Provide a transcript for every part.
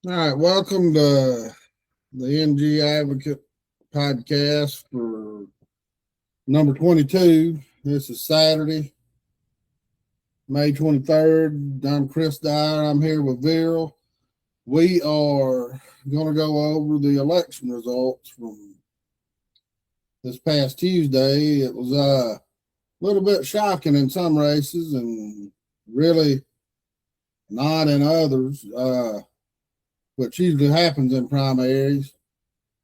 All right, welcome to the NGAdvocate podcast for number 22. This is Saturday, May 23rd. I'm Chris Dyer. I'm here with Viral. We are going to go over the election results from this past Tuesday. It was a little bit shocking in some races and really not in others, which usually happens in primaries.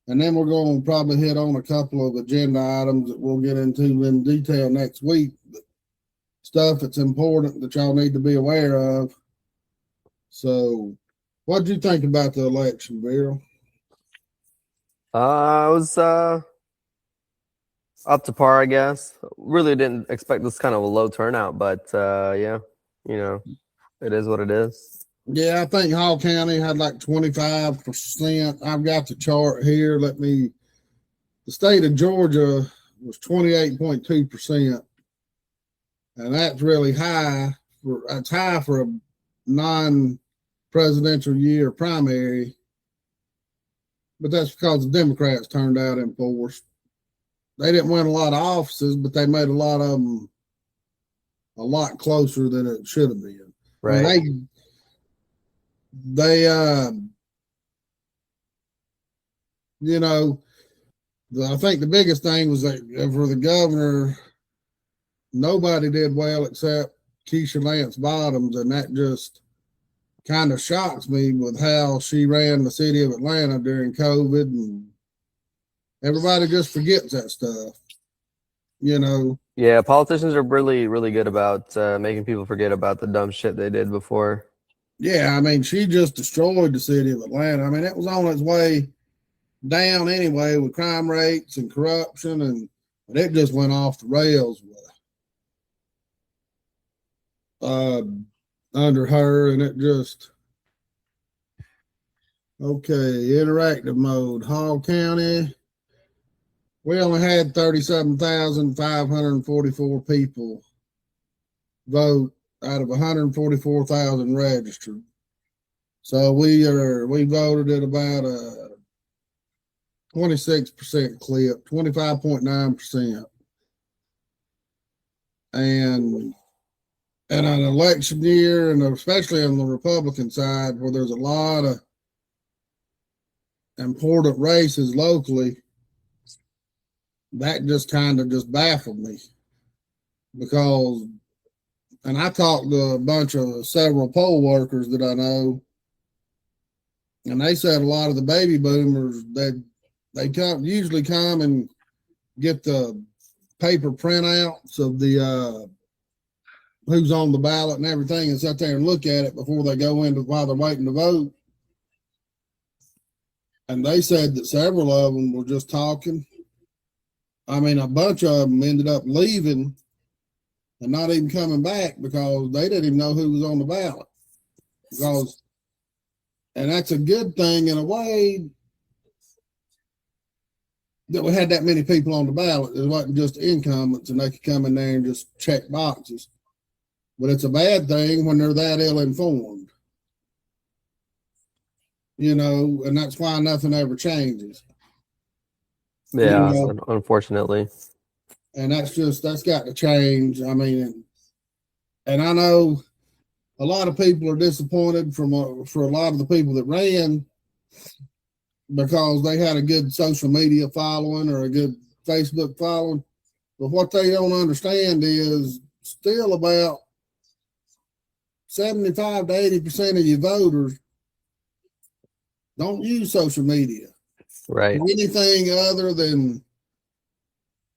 And then we're going to probably hit on a couple of agenda items that we'll get into in detail next week. But stuff that's important that y'all need to be aware of. So, what did you think about the election, Bill? I was up to par, I guess. Really didn't expect this kind of a low turnout, but yeah, it is what it is. Yeah, I think Hall County had like 25%. I've got the chart here. The state of Georgia was 28.2%. And that's really high. That's high for a non-presidential year primary. But that's because the Democrats turned out in force. They didn't win a lot of offices, but they made a lot of them a lot closer than it should have been. Right. I mean, I think the biggest thing was that for the governor, nobody did well except Keisha Lance Bottoms, and that just kind of shocks me with how she ran the city of Atlanta during COVID, and everybody just forgets that stuff. Yeah, politicians are really, really good about making people forget about the dumb shit they did before. Yeah, I mean, she just destroyed the city of Atlanta. I mean, it was on its way down anyway with crime rates and corruption, but it just went off the rails under her, and it just interactive mode. Hall County, we only had 37,544 people vote out of 144,000 registered. So we voted at about a 26% clip, 25.9%. And in an election year, and especially on the Republican side, where there's a lot of important races locally, that just kind of just baffled me. Because, and I talked to several poll workers that I know, and they said a lot of the baby boomers, they usually come and get the paper printouts of the who's on the ballot and everything, and sit there and look at it before they go into while they're waiting to vote. And they said that several of them were just talking. I mean, a bunch of them ended up leaving and not even coming back because they didn't even know who was on the ballot. And that's a good thing in a way that we had that many people on the ballot. It wasn't just incumbents and they could come in there and just check boxes. But it's a bad thing when they're that ill-informed. And that's why nothing ever changes. Yeah, unfortunately. And that's got to change. I mean, and I know a lot of people are disappointed for a lot of the people that ran because they had a good social media following or a good Facebook following. But what they don't understand is still about 75 to 80% of your voters don't use social media. Right. For anything other than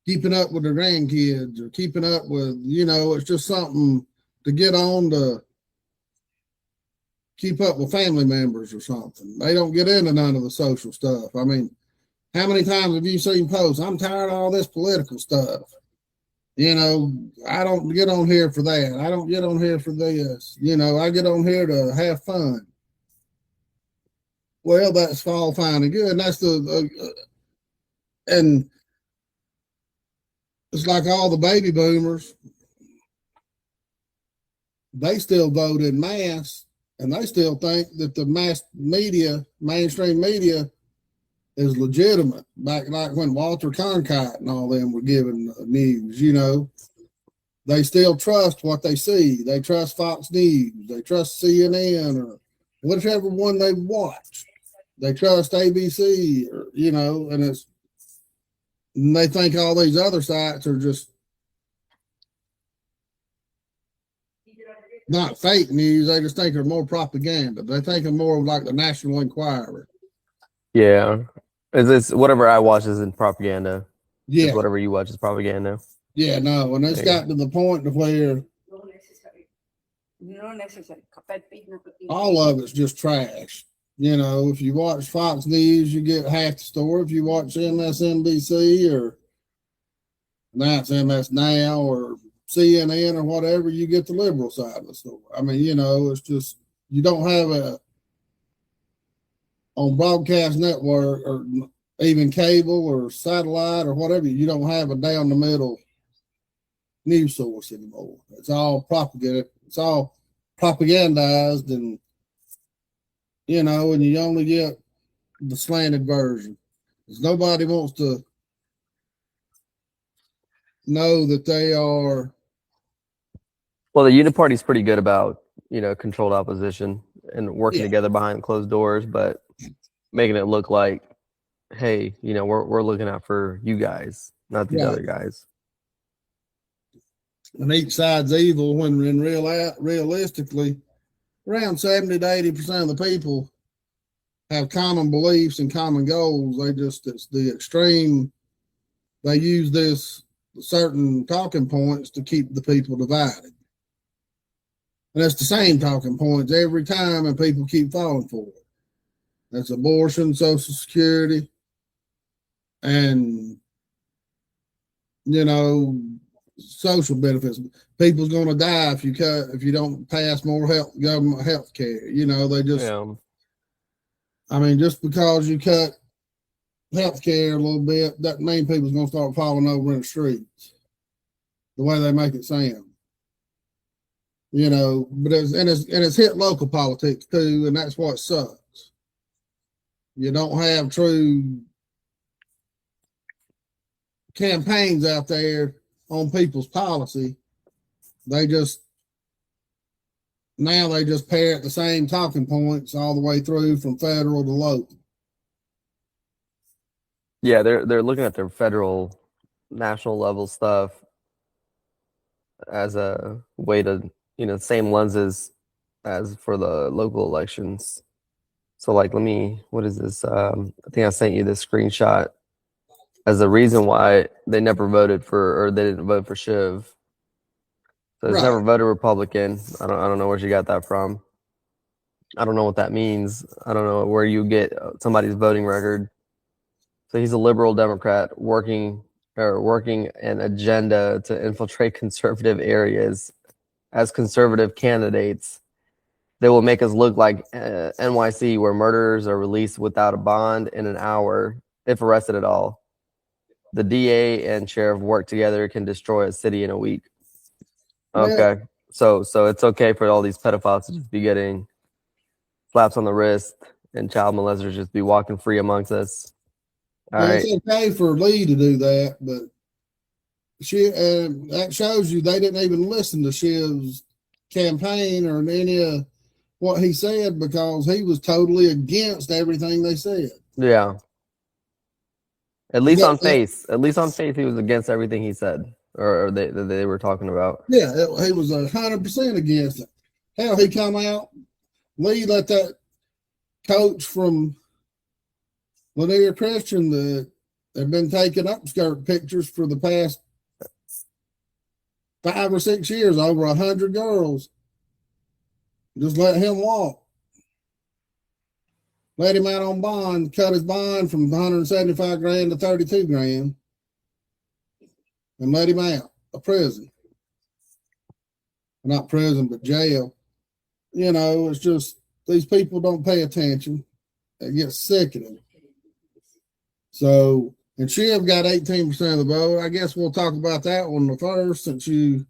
keeping up with their grandkids or keeping up with, it's just something to get on to keep up with family members or something. They don't get into none of the social stuff. I mean, how many times have you seen posts? I'm tired of all this political stuff. I don't get on here for that. I don't get on here for this. I get on here to have fun. Well, that's all fine and good. And that's and it's like all the baby boomers, they still vote in mass and they still think that the mainstream media is legitimate. Back like when Walter Cronkite and all them were giving news, they still trust what they see. They trust Fox News. They trust CNN or whichever one they watch. They trust ABC and they think all these other sites are just not fake news. They just think they're more propaganda. They think they're more like the National Enquirer. Yeah. Is this whatever I watch is in propaganda? Yeah. Is whatever you watch is propaganda. Yeah, no, and it's got to the point to where all of it's just trash. If you watch Fox News, you get half the story. If you watch MSNBC or now it's MS Now or CNN or whatever, you get the liberal side of the story. I mean, it's just you don't have on broadcast network or even cable or satellite or whatever, you don't have a down the middle news source anymore. It's all propaganda. It's all propagandized, and and you only get the slanted version. Because nobody wants to know that they are. Well, the Uniparty is pretty good about controlled opposition and working together behind closed doors, but making it look like, hey, we're looking out for you guys, not these other guys. And each side's evil when realistically, around 70 to 80% of the people have common beliefs and common goals. It's the extreme. They use this certain talking points to keep the people divided. And it's the same talking points every time, and people keep falling for it. That's abortion, Social Security, and, social benefits. People's going to die if you don't pass more government health care. They just, I mean, just because you cut health care a little bit, that mean people's going to start falling over in the streets. The way they make it sound, but it's hit local politics too, and that's what sucks. You don't have true campaigns out there on people's policy. They just parrot the same talking points all the way through from federal to local. Yeah, they're looking at their federal, national level stuff as a way to, same lenses as for the local elections. So like, what is this? I think I sent you this screenshot as the reason why they never voted for, or they didn't vote for Shiv. So he's never voted Republican. I don't know where she got that from. I don't know what that means. I don't know where you get somebody's voting record. So he's a liberal Democrat working an agenda to infiltrate conservative areas as conservative candidates. They will make us look like NYC, where murderers are released without a bond in an hour, if arrested at all. The DA and sheriff work together can destroy a city in a week. Okay, so it's okay for all these pedophiles to just be getting slaps on the wrist and child molesters just be walking free amongst us. All right. It's okay for Lee to do that, but that shows you they didn't even listen to Shiv's campaign or any of what he said, because he was totally against everything they said. Yeah. At least on face, he was against everything he said, or they were talking about. Yeah, he was 100% against it. Hell, he come out. Lee let that coach from Lanier Christian that had been taking upskirt pictures for the past 5 or 6 years, over 100 girls. Just let him walk. Let him out on bond, cut his bond from 175 grand to 32 grand, and let him out of prison. Not prison, but jail. It's just these people don't pay attention. It gets sickening. So, and Shiv got 18% of the vote. I guess we'll talk about that one first, since you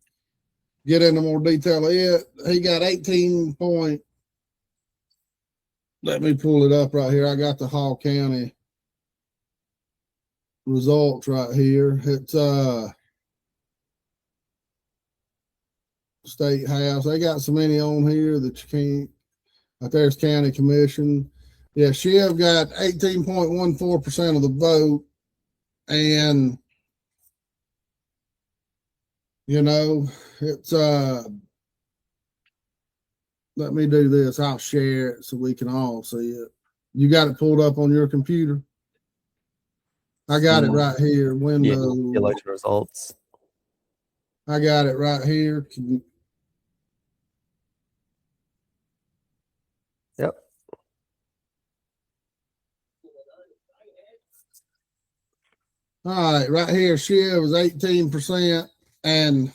get into more detail of it. He got 18.8% let me pull it up right here. I got the Hall County results right here. It's State House. They got so many on here that you can't. Right there's County Commission. Yeah, Shiv got 18.14% of the vote. And, you know, it's, let me do this. I'll share it so we can all see it. You got it pulled up on your computer? I got it right here. Windows. The election results. I got it right here. Yep. All right, right here, Shiv was 18%. And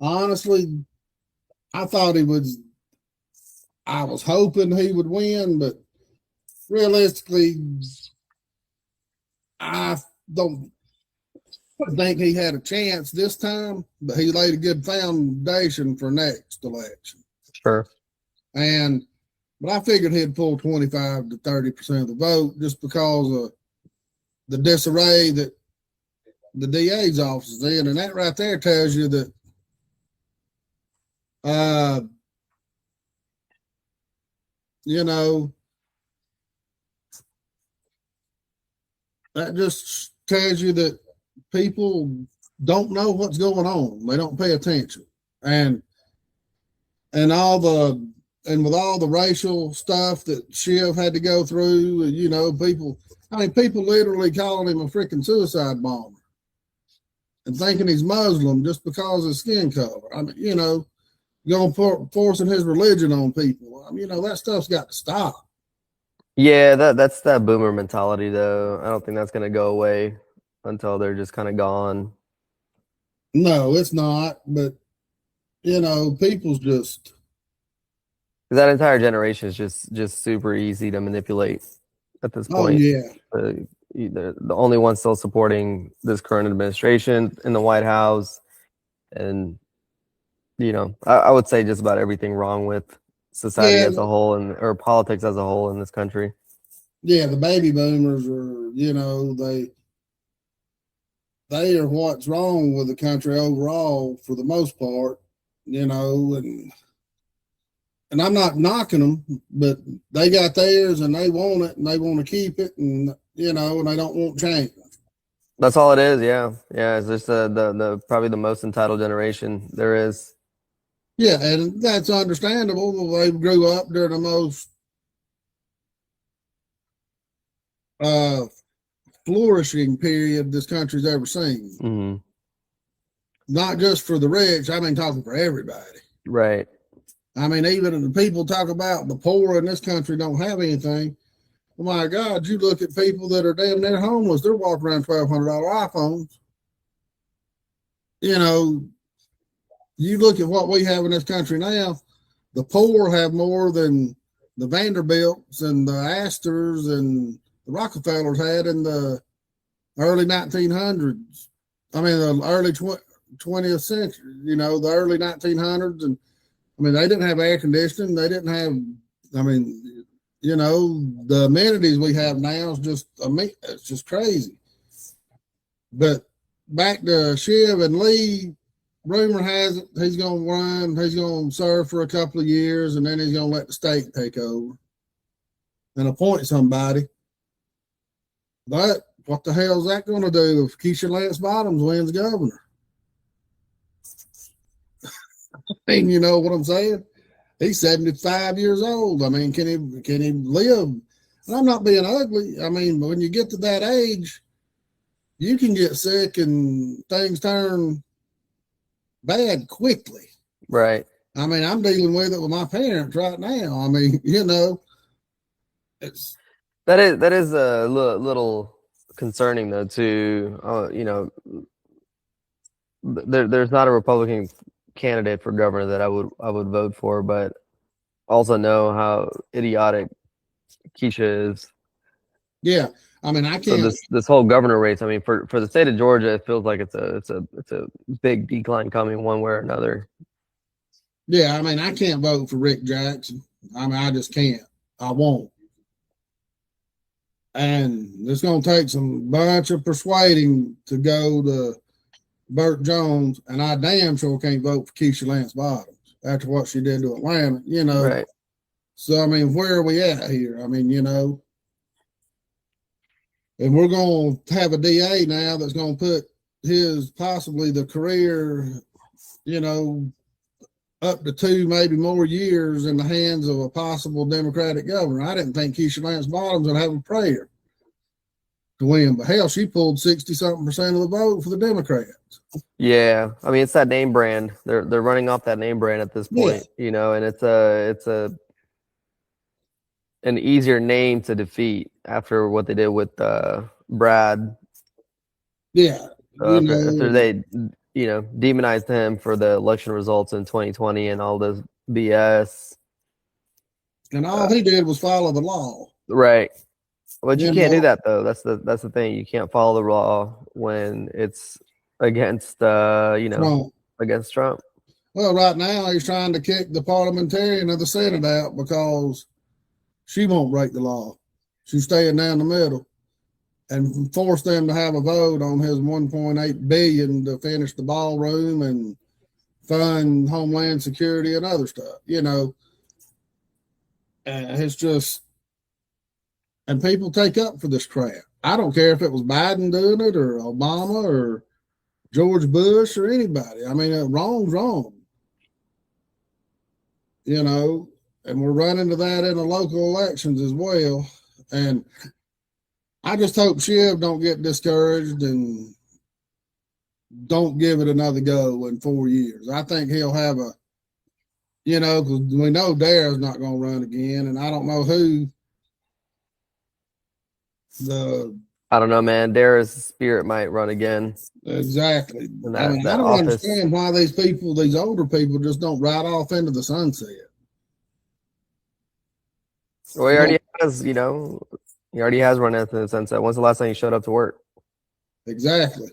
honestly, I thought I was hoping he would win, but realistically, I don't think he had a chance this time, but he laid a good foundation for next election. Sure. But I figured he'd pull 25 to 30% of the vote just because of the disarray that the DA's office is in. And that right there tells you that you know, that just tells you that people don't know what's going on. They don't pay attention. And with all the racial stuff that Shiv had to go through, you know, people literally calling him a freaking suicide bomber and thinking he's Muslim just because of his skin color. I mean, you know, forcing his religion on people. I mean, you know, that stuff's got to stop. Yeah, that's that boomer mentality, though. I don't think that's going to go away until they're just kind of gone. No, it's not. But, you know, people's just... That entire generation is just super easy to manipulate at this point. Oh, yeah. The only one still supporting this current administration in the White House. And, you know, I would say just about everything wrong with society as a whole or politics as a whole in this country. Yeah, the baby boomers are, you know, they are what's wrong with the country overall for the most part, you know, and I'm not knocking them, but they got theirs and they want it and they want to keep it, and, you know, and they don't want change. That's all it is. Yeah. Yeah. It's just the probably the most entitled generation there is. Yeah, and that's understandable. They grew up during the most flourishing period this country's ever seen. Mm-hmm. Not just for the rich, I mean, talking for everybody. Right. I mean, even if the people talk about the poor in this country don't have anything, oh my God, you look at people that are damn near homeless, they're walking around $1,200 iPhones. You know, you look at what we have in this country now, the poor have more than the Vanderbilts and the Astors and the Rockefellers had in the early 1900s. I mean, the early 20th century, you know, the early 1900s. And I mean, they didn't have air conditioning. They didn't have, I mean, you know, the amenities we have now is just, it's just crazy. But back to Shiv and Lee, rumor has it he's going to run, he's going to serve for a couple of years, and then he's going to let the state take over and appoint somebody. But what the hell is that going to do if Keisha Lance Bottoms wins governor? I mean, you know what I'm saying? He's 75 years old. I mean, can he live? And I'm not being ugly. I mean, when you get to that age, you can get sick and things turn bad quickly. Right. I mean, I'm dealing with it with my parents right now. I mean, you know, that is a little concerning though too. You know, there's not a Republican candidate for governor that I would vote for, but also know how idiotic Keisha is. Yeah, I mean, I can't. So this whole governor race, I mean, for the state of Georgia, it feels like it's a big decline coming one way or another. Yeah, I mean, I can't vote for Rick Jackson. I mean, I just can't. I won't. And it's going to take some bunch of persuading to go to Burt Jones, and I damn sure can't vote for Keisha Lance Bottoms after what she did to Atlanta, Right. So, I mean, where are we at here? I mean, and we're going to have a DA now that's going to put his possibly the career, up to 2, maybe more years in the hands of a possible Democratic governor. I didn't think Keisha Lance Bottoms would have a prayer to win, but hell, she pulled 60-something% of the vote for the Democrats. Yeah, I mean, it's that name brand. They're running off that name brand at this point, and it's an easier name to defeat after what they did with Brad. Yeah, after they demonized him for the election results in 2020 and all this BS. And all he did was follow the law. Right. But you can't do that though. That's the thing. You can't follow the law when it's against Trump. Against Trump. Well, right now he's trying to kick the parliamentarian of the Senate out because she won't break the law. She's staying down the middle and force them to have a vote on his $1.8 billion to finish the ballroom and fund Homeland Security and other stuff. It's just, and people take up for this crap. I don't care if it was Biden doing it or Obama or George Bush or anybody. I mean, wrong's wrong. And we're running to that in the local elections as well. And I just hope Shiv don't get discouraged and don't give it another go in 4 years. I think he'll have because we know Dyer's not going to run again, and I don't know who I don't know, man. Dyer's spirit might run again. Exactly. I don't understand why these older people just don't ride off into the sunset. Well, he already has run into the sunset. When's the last time he showed up to work? Exactly.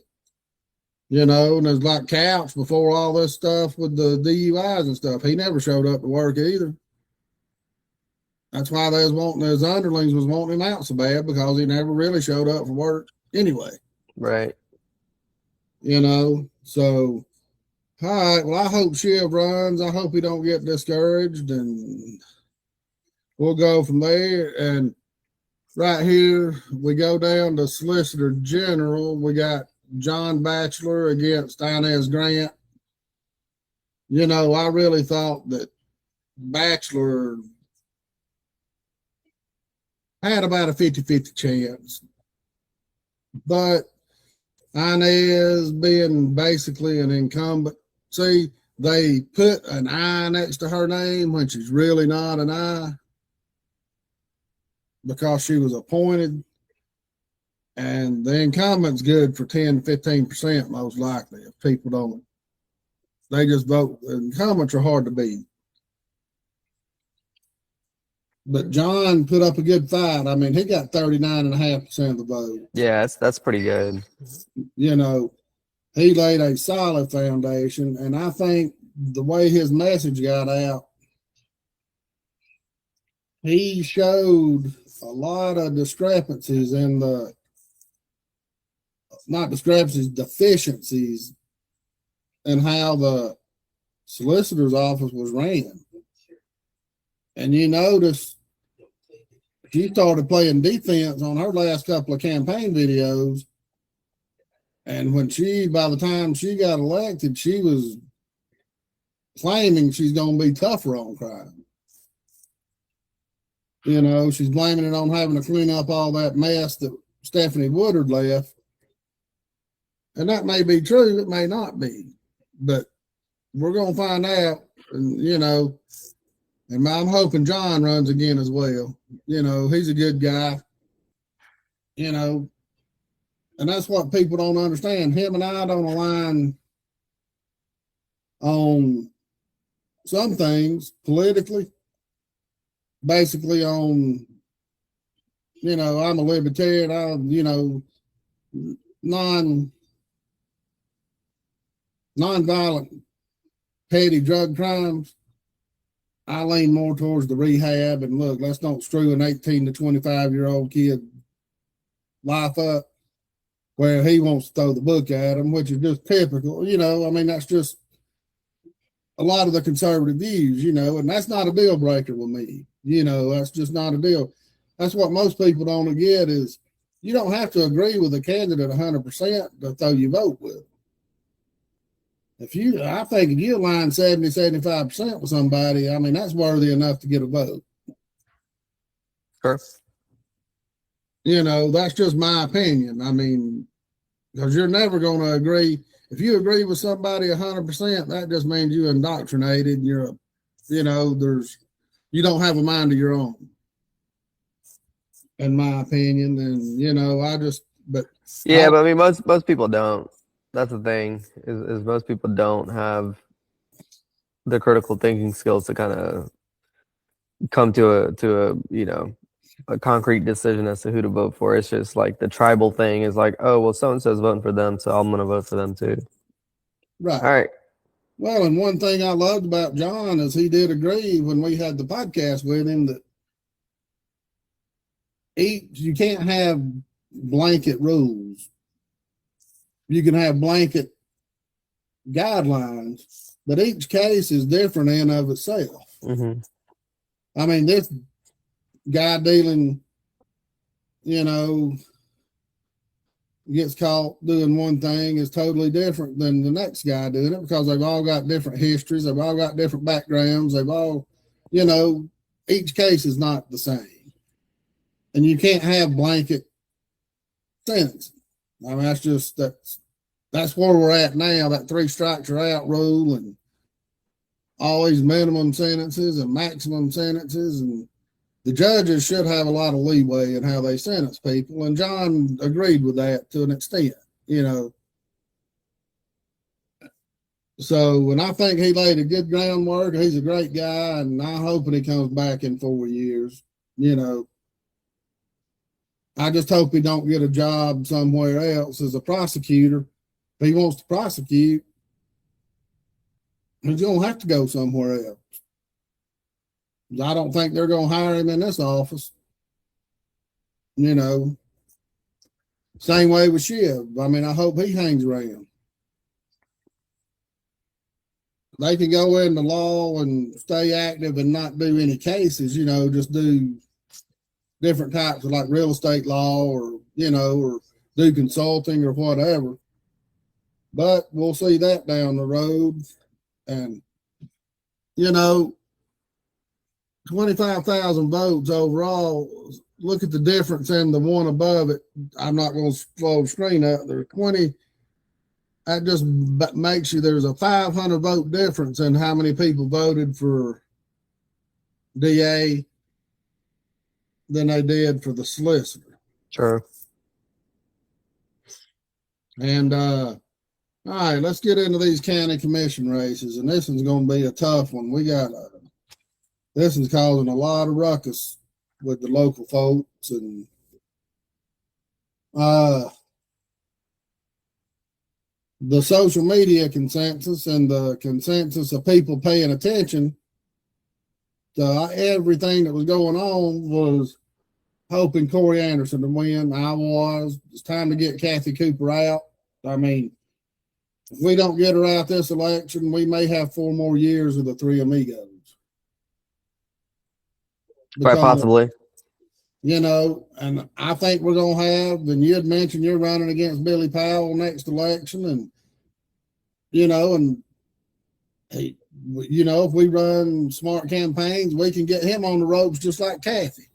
And there's like Couch before all this stuff with the DUIs and stuff. He never showed up to work either. That's why his underlings was wanting him out so bad, because he never really showed up for work anyway. Right. So, all right. Well, I hope Shiv runs. I hope he don't get discouraged, and we'll go from there. And right here, we go down to Solicitor General. We got John Batchelor against Inez Grant. I really thought that Batchelor had about a 50-50 chance. But Inez being basically an incumbent, see, they put an I next to her name when she's really not an I, because she was appointed. And the incumbent's good for 10-15% most likely if people don't. They just vote. The incumbents are hard to beat. But John put up a good fight. I mean, he got 39.5% of the vote. Yeah, that's pretty good. He laid a solid foundation, and I think the way his message got out, he showed a lot of deficiencies in how the solicitor's office was ran. And you notice she started playing defense on her last couple of campaign videos. And by the time she got elected, she was claiming she's going to be tougher on crime. She's blaming it on having to clean up all that mess that Stephanie Woodard left. And that may be true. It may not be. But we're going to find out. And, and I'm hoping John runs again as well. He's a good guy. And that's what people don't understand. Him and I don't align on some things politically. Basically on, I'm a libertarian. I'm, non-violent, petty drug crimes. I lean more towards the rehab, and look, let's don't screw an 18 to 25-year-old kid life up where he wants to throw the book at him, which is just typical. You know, I mean, that's just a lot of the conservative views, you know, and that's not a deal breaker with me. You know, that's just not a deal. That's what most people don't get is you don't have to agree with a candidate 100% to throw your vote with. I think if you align 70, 75% with somebody, I mean, that's worthy enough to get a vote. Sure. You know, that's just my opinion. I mean, because you're never going to agree. If you agree with somebody 100%, that just means you're indoctrinated. You don't have a mind of your own, in my opinion. And, you know, but I mean, most people don't. That's the thing is most people don't have the critical thinking skills to kind of come to a you know, a concrete decision as to who to vote for. It's just like the tribal thing is like, oh, well, so-and-so's voting for them, so I'm going to vote for them too. Right. All right. Well, and one thing I loved about John is he did agree when we had the podcast with him that you can't have blanket rules. You can have blanket guidelines, but each case is different in of itself. Mm-hmm. I mean, this guy dealing, you know, gets caught doing one thing is totally different than the next guy doing it because they've all got different histories. They've all got different backgrounds. They've all, you know, each case is not the same. And you can't have blanket sentencing. I mean, that's where we're at now, that 3 strikes are out rule and all these minimum sentences and maximum sentences, and the judges should have a lot of leeway in how they sentence people. And John agreed with that to an extent, you know. So, and I think he laid a good groundwork. He's a great guy, and I'm hoping he comes back in 4 years, you know. I just hope he don't get a job somewhere else as a prosecutor. If he wants to prosecute, he's going to have to go somewhere else. I don't think they're going to hire him in this office. You know, same way with Shiv. I mean, I hope he hangs around. They can go into law and stay active and not do any cases, you know, just do different types of like real estate law or, you know, or do consulting or whatever. But we'll see that down the road. And, you know, 25,000 votes overall. Look at the difference in the one above it. I'm not going to slow the screen up. There's 20. That just makes you, there's a 500 vote difference in how many people voted for DA than they did for the solicitor. Sure. And, all right, let's get into these county commission races. And this one's going to be a tough one. This one's causing a lot of ruckus with the local folks. And, the social media consensus and the consensus of people paying attention to everything that was going on was hoping Corey Anderson to win. I was. It's time to get Kathy Cooper out. I mean, if we don't get her out this election, we may have 4 more years of the Three Amigos. Quite possibly. You know, and I think we're going to have, and you had mentioned you're running against Billy Powell next election, and, you know, and, he, you know, if we run smart campaigns, we can get him on the ropes just like Kathy.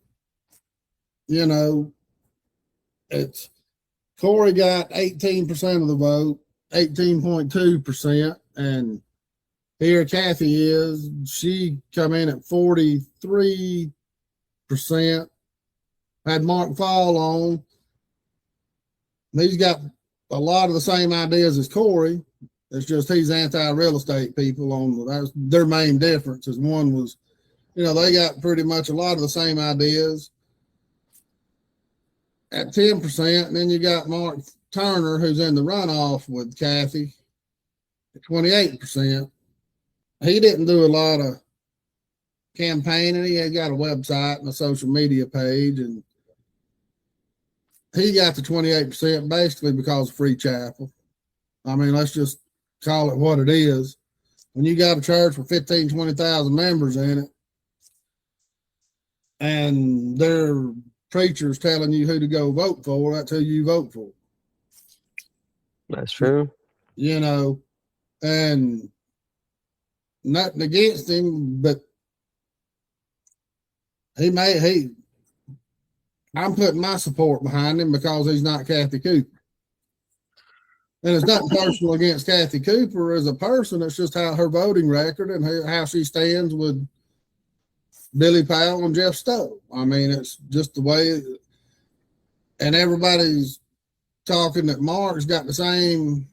You know, Corey got 18% of the vote, 18.2%, and here Kathy is, she come in at 43%. Had Mark Fall on. He's got a lot of the same ideas as Corey. It's just he's anti-real estate people that's their main difference. Is one was, you know, they got pretty much a lot of the same ideas at 10%. And then you got Mark Turner, who's in the runoff with Kathy at 28%. He didn't do a lot of campaigning. He had got a website and a social media page, and he got the 28% basically because of free chapel. I mean, let's just call it what it is. When you got a church with 15, 20,000 members in it, and their preachers telling you who to go vote for, that's who you vote for. That's true. You know, and nothing against him, but I'm putting my support behind him because he's not Kathy Cooper. And it's nothing personal against Kathy Cooper as a person. It's just how her voting record and how she stands with Billy Powell and Jeff Stowe. I mean, it's just the way, and everybody's talking that Mark's got the same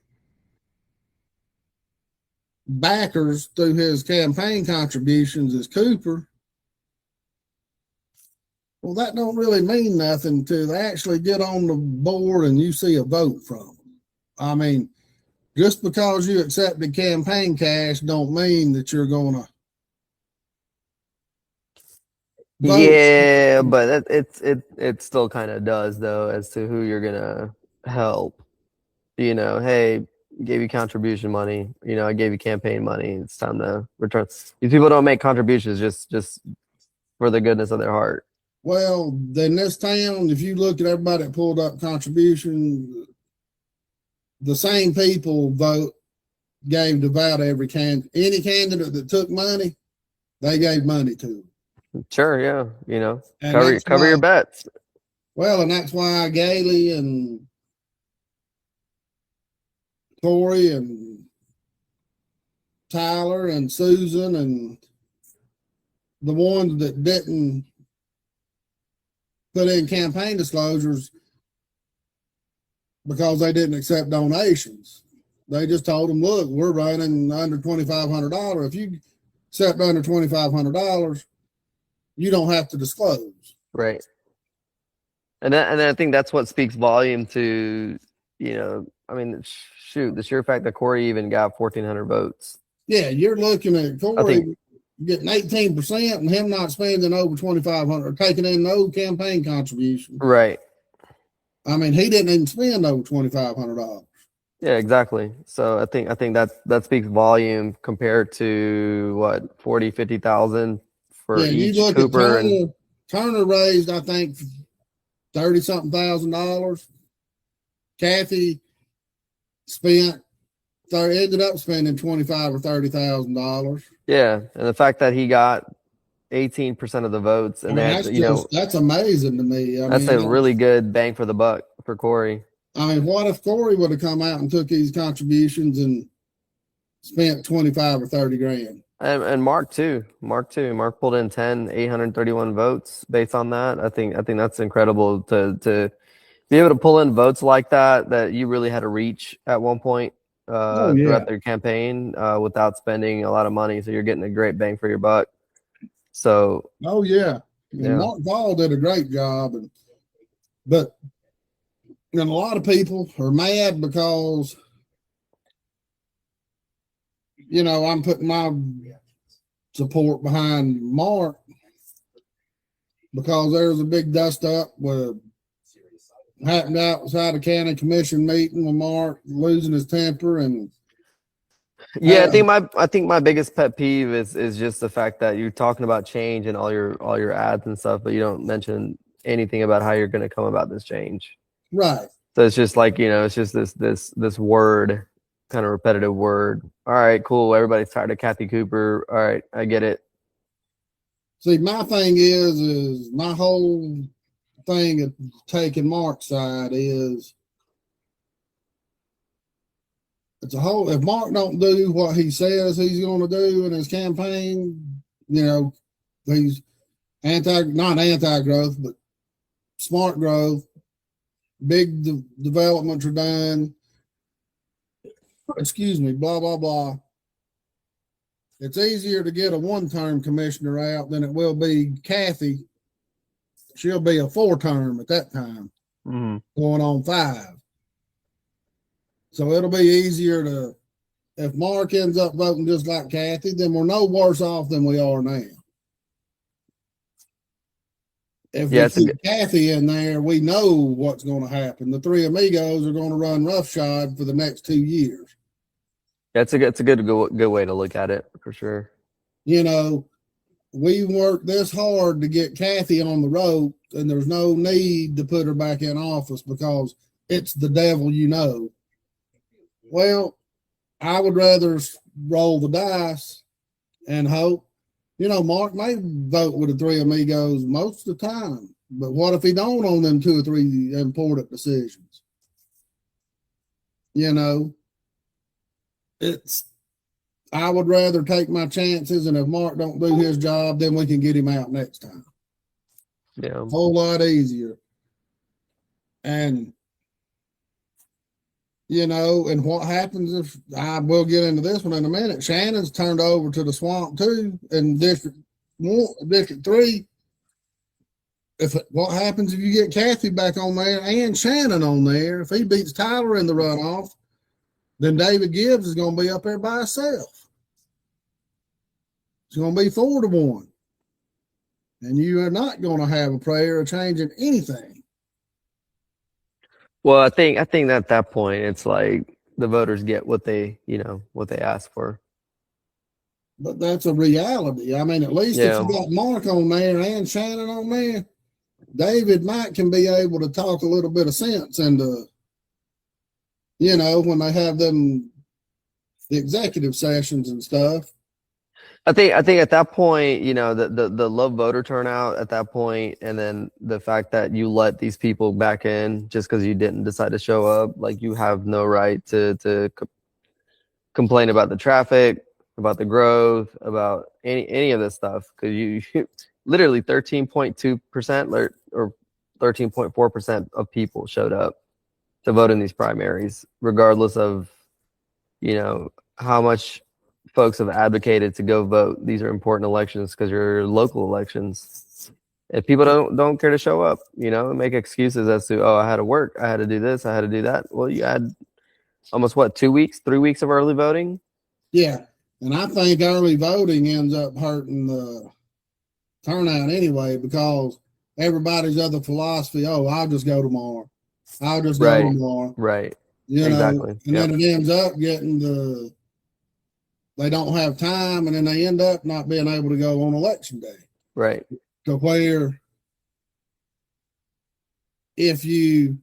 backers through his campaign contributions as Cooper. Well, that don't really mean nothing until they actually get on the board and you see a vote from them. I mean, just because you accepted campaign cash don't mean that you're going to vote. Yeah, but it still kind of does though as to who you're gonna help. You know, hey, gave you contribution money. You know, I gave you campaign money. It's time to return. These people don't make contributions just for the goodness of their heart. Well, in this town, if you look at everybody that pulled up contributions, the same people gave to about every any candidate that took money, they gave money to. Sure, yeah, you know, And cover your bets. Well, and that's why Gailey and Corey and Tyler and Susan and the ones that didn't put in campaign disclosures because they didn't accept donations. They just told them, look, we're running under $2,500. If you accept under $2,500, you don't have to disclose. Right. And I think that's what speaks volume to, you know, I mean, shoot, the sheer fact that Corey even got 1,400 votes. Yeah, you're looking at Corey getting 18% and him not spending over $2,500, taking in no campaign contribution. Right. I mean, he didn't even spend over $2,500. Yeah, exactly. So I think that speaks volume compared to what 40,000-50,000 for each you look Cooper at Turner raised, I think, $30-something thousand. Kathy ended up spending $25,000 or $30,000. Yeah, and the fact that he got 18% of the votes, and that's amazing to me. That's a really good bang for the buck for Corey. I mean, what if Corey would have come out and took these contributions and spent 25 or 30 grand? And Mark too. Mark pulled in 831 votes based on that. I think that's incredible to be able to pull in votes like that you really had to reach at one point throughout their campaign without spending a lot of money. So you're getting a great bang for your buck. So and Mark Ball did a great job, but a lot of people are mad because I'm putting my support behind Mark because there was a big dust up with happened outside a county commission meeting with Mark losing his temper and. Yeah, I think my biggest pet peeve is just the fact that you're talking about change and all your ads and stuff, but you don't mention anything about how you're going to come about this change. Right. So it's just like, it's just this word, kind of repetitive word. All right, cool. Everybody's tired of Kathy Cooper. All right, I get it. See, my thing is my whole thing of taking Mark's side is if Mark don't do what he says he's going to do in his campaign, he's not anti-growth, but smart growth, big developments are done, blah, blah, blah. It's easier to get a one-term commissioner out than it will be Kathy. She'll be a 4-term at that time, going on 5. So it'll be easier if Mark ends up voting just like Kathy, then we're no worse off than we are now. If Yeah, we it's a keep Kathy in there, we know what's going to happen. The three amigos are going to run roughshod for the next 2 years. it's a good way to look at it for sure. You know, we worked this hard to get Kathy on the rope, and there's no need to put her back in office because it's the devil, you know. Well, I would rather roll the dice and hope. You know, Mark may vote with the three amigos most of the time, but what if he don't on them 2 or 3 important decisions? You know, I would rather take my chances, and if Mark don't do his job, then we can get him out next time. Yeah. A whole lot easier. And you know, and what happens if I will get into this one in a minute? Shannon's turned over to the swamp too, in District 3. What happens if you get Kathy back on there and Shannon on there? If he beats Tyler in the runoff, then David Gibbs is going to be up there by himself. It's going to be 4-1, and you are not going to have a prayer of changing anything. Well, I think at that point it's like the voters get what they ask for. But that's a reality. I mean, at least if Yeah. you got Mark on there and Shannon on there, David might can be able to talk a little bit of sense into, you know, when they have them the executive sessions and stuff. I think at that point, you know, the low voter turnout at that point, and then the fact that you let these people back in just because you didn't decide to show up, like you have no right to complain about the traffic, about the growth, about any of this stuff, because you literally 13.2% or 13.4% of people showed up to vote in these primaries, regardless of, you know, how much folks have advocated to go vote. These are important elections because you're local elections. If people don't care to show up, you know, make excuses as to, oh, I had to work, I had to do this, I had to do that. Well, you had almost 3 weeks of early voting. Yeah, and I think early voting ends up hurting the turnout anyway because everybody's other philosophy. Oh, I'll just go tomorrow. I'll just go tomorrow. Right. You exactly. know, and then it ends up getting they don't have time, and then they end up not being able to go on election day. Right. To where if you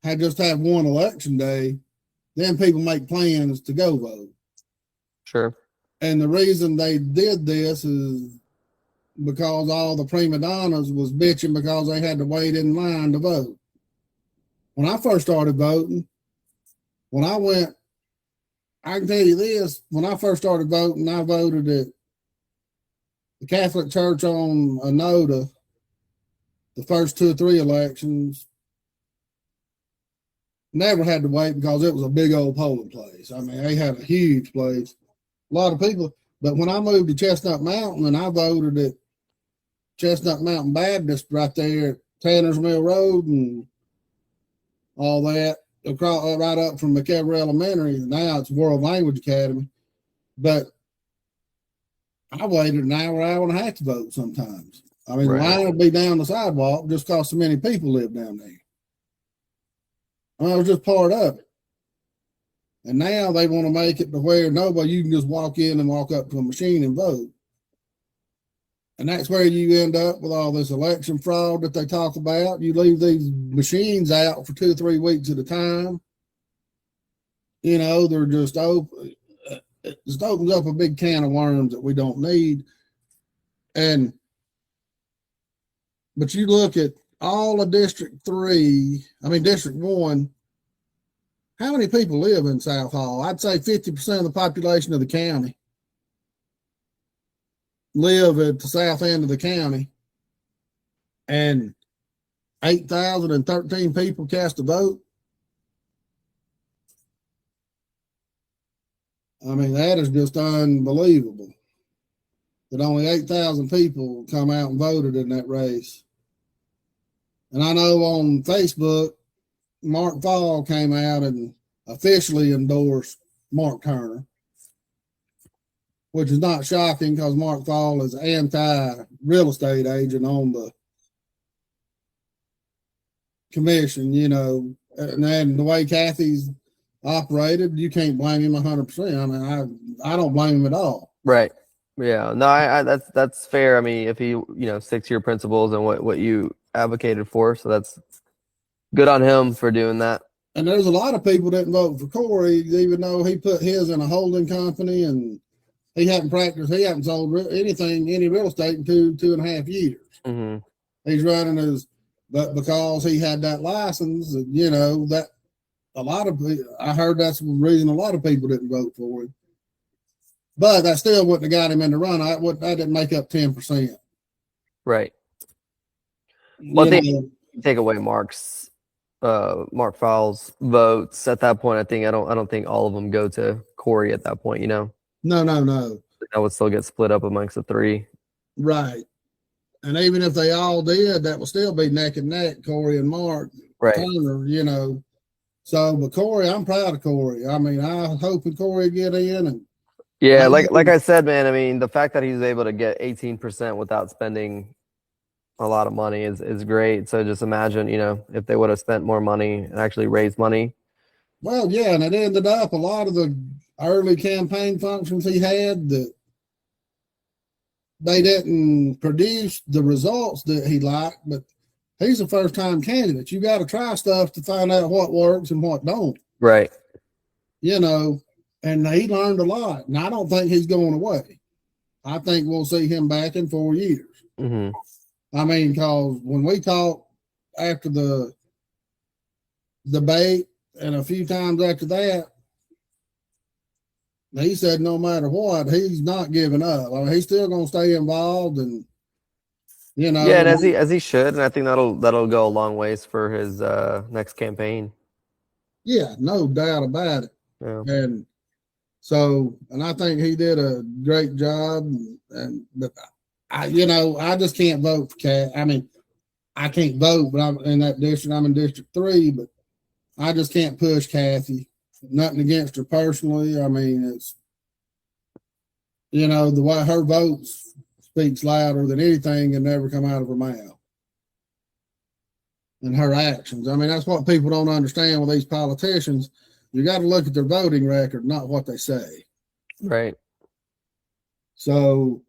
just have one election day, then people make plans to go vote. Sure. And the reason they did this is because all the prima donnas was bitching because they had to wait in line to vote. When I first started voting, I can tell you this, when I first started voting, I voted at the Catholic Church on Anoda, the first 2 or 3 elections. Never had to wait because it was a big old polling place. I mean, they had a huge place, a lot of people. But when I moved to Chestnut Mountain and I voted at Chestnut Mountain Baptist right there at Tanner's Mill Road and all that, across, right up from McEver Elementary. Now it's World Language Academy. But I waited an hour and a half to vote sometimes. I mean, the line would be down the sidewalk just because so many people live down there. I was just part of it. And now they want to make it to where you can just walk in and walk up to a machine and vote. And that's where you end up with all this election fraud that they talk about. You leave these machines out for 2 or 3 weeks at a time. You know, they're just open. It just opens up a big can of worms that we don't need. But you look at all of District 1, how many people live in South Hall? I'd say 50% of the population of the county live at the south end of the county, and 8,013 people cast a vote. I mean, that is just unbelievable that only 8,000 people come out and voted in that race. And I know on Facebook, Mark Fall came out and officially endorsed Mark Turner, which is not shocking because Mark Fall is anti-real estate agent on the commission, and then the way Kathy's operated, you can't blame him 100%. I mean, I don't blame him at all. Right. Yeah. No, I that's fair. I mean, if he, sticks to your principles and what you advocated for, so that's good on him for doing that. And there's a lot of people that vote for Corey, even though he put his in a holding company and he hadn't sold any real estate in 2.5 years. Mm-hmm. He's running but because he had that license, that I heard that's the reason a lot of people didn't vote for him. But that still wouldn't have got him in the run. I didn't make up 10%. Right. Well, take away Mark Fowles' votes at that point. I don't think all of them go to Corey at that point. No. That would still get split up amongst the three. Right. And even if they all did, that would still be neck and neck, Corey and Mark. Right. Turner, So, but Corey, I'm proud of Corey. I mean, I hope Corey get in. And yeah, like I said, man, I mean, the fact that he's able to get 18% without spending a lot of money is great. So just imagine, if they would have spent more money and actually raised money. Well, yeah, and it ended up a lot of the early campaign functions he had that they didn't produce the results that he liked, but he's a first-time candidate. You got to try stuff to find out what works and what don't. Right. And he learned a lot. And I don't think he's going away. I think we'll see him back in 4 years. Mm-hmm. I mean, because when we talked after the debate and a few times after that, he said no matter what, he's not giving up. I mean, he's still going to stay involved, and Yeah, and as he should, and I think that'll go a long ways for his next campaign. Yeah, no doubt about it. Yeah. And so, and I think he did a great job. But I just can't vote for Cat. I mean, I can't vote, but I'm in that district. I'm in District 3, but I just can't push Kathy. Nothing against her personally. I mean, it's, the way her votes speaks louder than anything can ever come out of her mouth. And her actions. I mean, that's what people don't understand with these politicians. You got to look at their voting record, not what they say. Right. So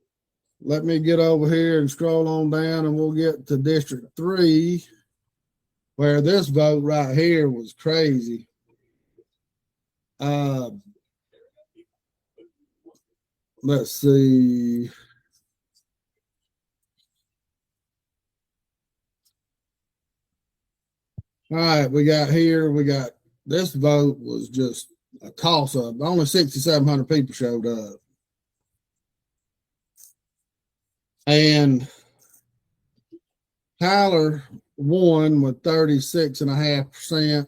let me get over here and scroll on down, and we'll get to District 3, where this vote right here was crazy. Let's see. All right, we got this vote was just a toss up. Only 6,700 people showed up. And Tyler won with 36.5%.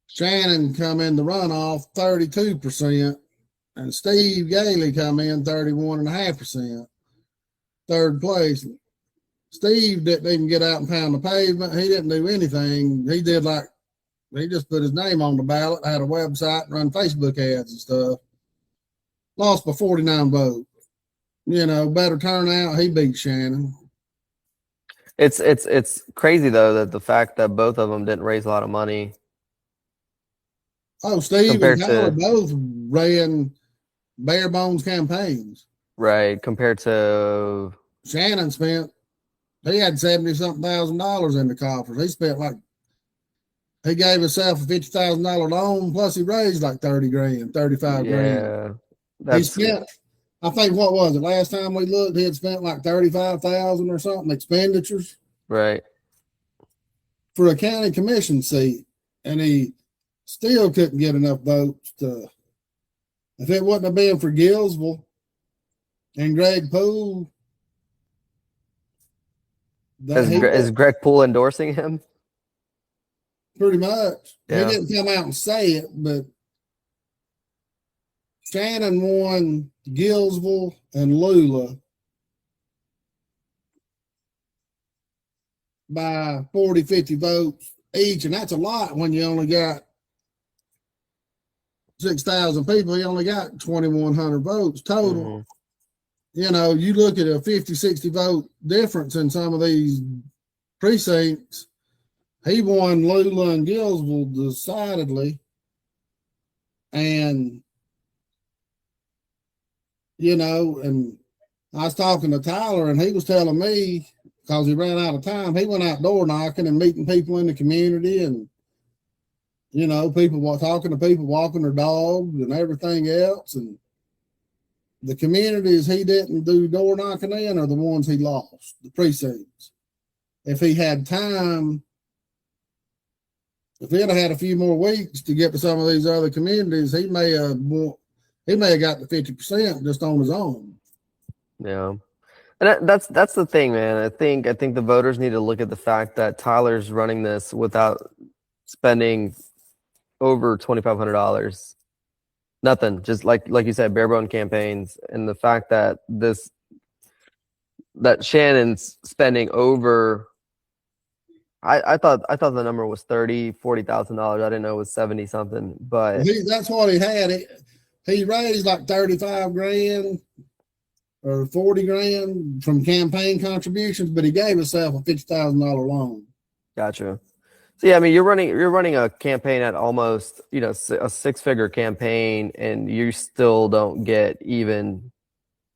Shannon come in the runoff 32%, and Steve Gailey come in 31.5%. Third place. Steve didn't even get out and pound the pavement. He didn't do anything. He just put his name on the ballot, had a website, and run Facebook ads and stuff. Lost by 49 votes. Better turnout. He beat Shannon. It's crazy though that the fact that both of them didn't raise a lot of money. Oh, Steve and Tyler both ran bare bones campaigns. Right, compared to Shannon he had $70,000 in the coffers. He gave himself a $50,000 loan, plus he raised like 30 grand, 35 grand. Yeah. He spent, I think, what was it? Last time we looked, he had spent like 35,000 or something expenditures. Right. For a county commission seat. And he still couldn't get enough votes if it wouldn't have been for Gillsville and Greg Poole. Is Greg Poole endorsing him? Pretty much. Yeah. He didn't come out and say it, but Shannon won Gillsville and Lula by 40, 50 votes each, and that's a lot when you only got 6,000 people. He only got 2,100 votes total. Mm-hmm. You look at a 50, 60 vote difference in some of these precincts. He won Lula and Gillsville decidedly. And, and I was talking to Tyler, and he was telling me, because he ran out of time, he went out door knocking and meeting people in the community, and people talking to people walking their dogs and everything else. And the communities he didn't do door knocking in are the ones he lost, the precincts. If he had time, if he'd have had a few more weeks to get to some of these other communities, he may have got to 50% just on his own. Yeah. And that's the thing, man. I think the voters need to look at the fact that Tyler's running this without spending over $2,500. Nothing, just like you said, bare bone campaigns, and the fact that Shannon's spending over. I thought the number was $40,000. I didn't know it was 70 something, but that's what he had. He raised like 35 grand or 40 grand from campaign contributions, but he gave himself a $50,000 loan. Gotcha. So yeah, I mean, you're running a campaign at almost, a 6-figure campaign, and you still don't get even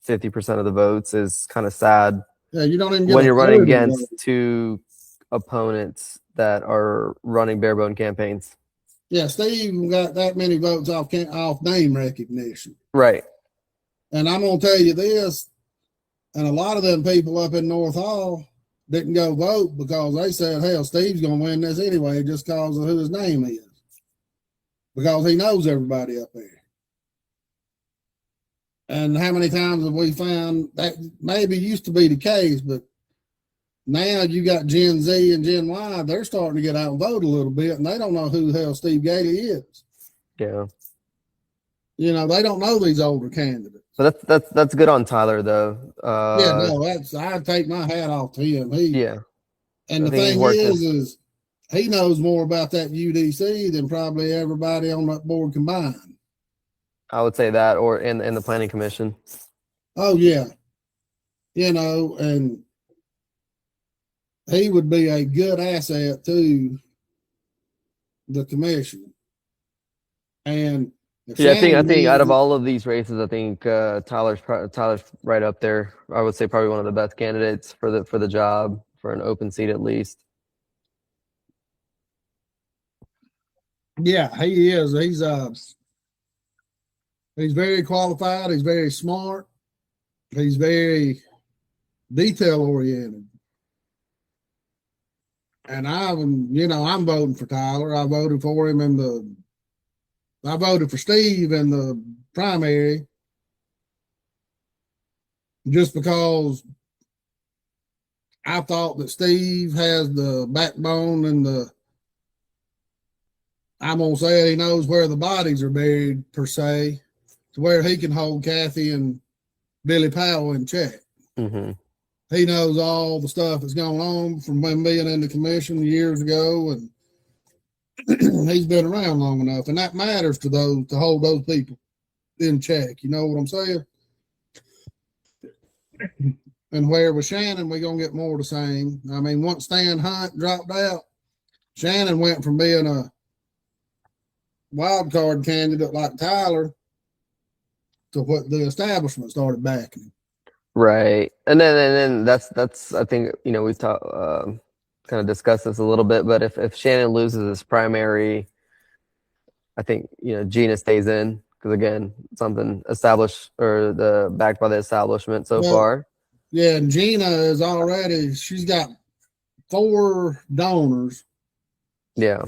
50% of the votes. Is kind of sad. Yeah, you don't even get when you're running against two opponents that are running bare bone campaigns. Yeah, Steve got that many votes off name recognition. Right. And I'm gonna tell you this, and a lot of them people up in North Hall didn't go vote because they said, hell, Steve's going to win this anyway just because of who his name is. Because he knows everybody up there. And how many times have we found that maybe used to be the case, but now you got Gen Z and Gen Y, they're starting to get out and vote a little bit, and they don't know who the hell Steve Gailey is. Yeah. They don't know these older candidates. So that's good on Tyler, though. I take my hat off to him. And the thing is he knows more about that UDC than probably everybody on that board combined. I would say that, or in the planning commission. Oh yeah, and he would be a good asset to the commission. And I think out of all of these races, I think Tyler's right up there. I would say probably one of the best candidates for the job, for an open seat at least. Yeah, he is. He's very qualified. He's very smart. He's very detail oriented. And I'm voting for Tyler. I voted for him I voted for Steve in the primary just because I thought that Steve has the backbone and I'm going to say it, he knows where the bodies are buried, per se, to where he can hold Kathy and Billy Powell in check. Mm-hmm. He knows all the stuff that's going on from when being in the commission years ago, and he's been around long enough, and that matters to hold those people in check. You know what I'm saying? And where with Shannon, we're going to get more of the same. I mean, once Stan Hunt dropped out, Shannon went from being a wild card candidate like Tyler to what the establishment started backing him. Right. And then that's I think, we've kind of discussed this a little bit, but if Shannon loses his primary, I think, Gina stays in, because again, something established or backed by the establishment so far. Yeah, and Gina she's got 4 donors. Yeah.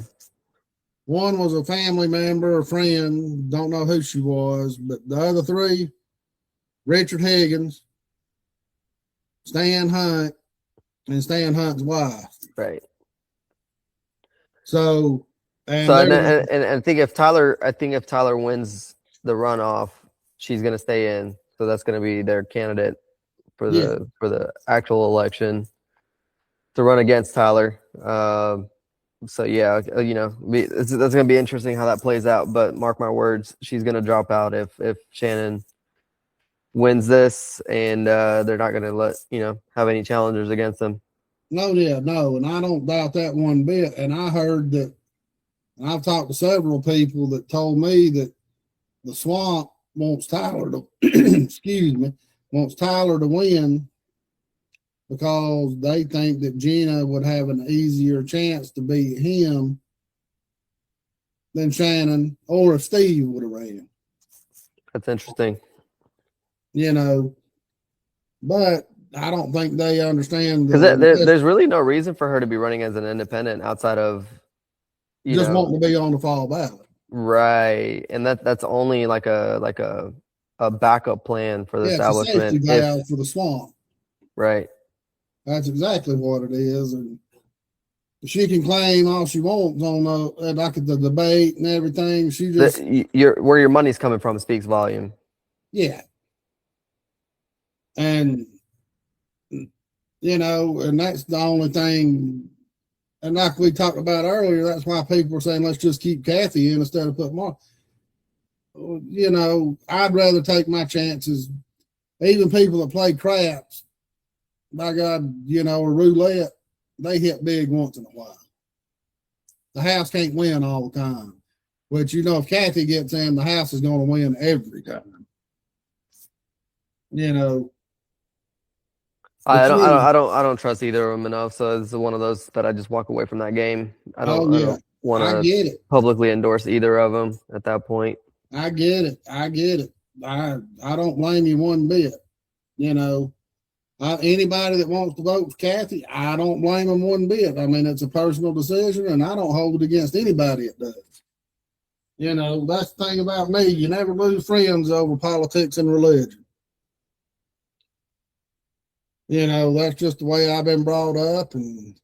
One was a family member, a friend, don't know who she was, but the other 3, Richard Higgins, Stan Hunt, and Stan Hunt's wife. Right. So, and I think if Tyler wins the runoff, she's going to stay in. So that's going to be their candidate for the actual election to run against Tyler. So yeah, that's going to be interesting how that plays out. But mark my words, she's going to drop out if Shannon wins this, and they're not going to let have any challengers against them. No, and I don't doubt that one bit. And I heard that, and I've talked to several people that told me that the swamp wants Tyler to, excuse me, wants Tyler to win because they think that Gina would have an easier chance to beat him than Shannon, or if Steve would have ran. That's interesting. But I don't think they understand because there's really no reason for her to be running as an independent outside of just wanting to be on the fall ballot, right? And that's only like a backup plan for the establishment. It's a safety valve for the swamp, right? That's exactly what it is, and she can claim all she wants on the debate and everything. She just where your money's coming from speaks volume. Yeah, and and that's the only thing. And like we talked about earlier, that's why people are saying let's just keep Kathy in instead of putting Mark. I'd rather take my chances. Even people that play craps, by God, or roulette, they hit big once in a while. The house can't win all the time. But if Kathy gets in, the house is going to win every time. I don't trust either of them enough. So it's one of those that I just walk away from that game. I don't want to publicly endorse either of them at that point. I get it. I don't blame you one bit. Anybody that wants to vote for Kathy, I don't blame them one bit. I mean, it's a personal decision, and I don't hold it against anybody that does. That's the thing about me. You never lose friends over politics and religion. That's just the way I've been brought up, and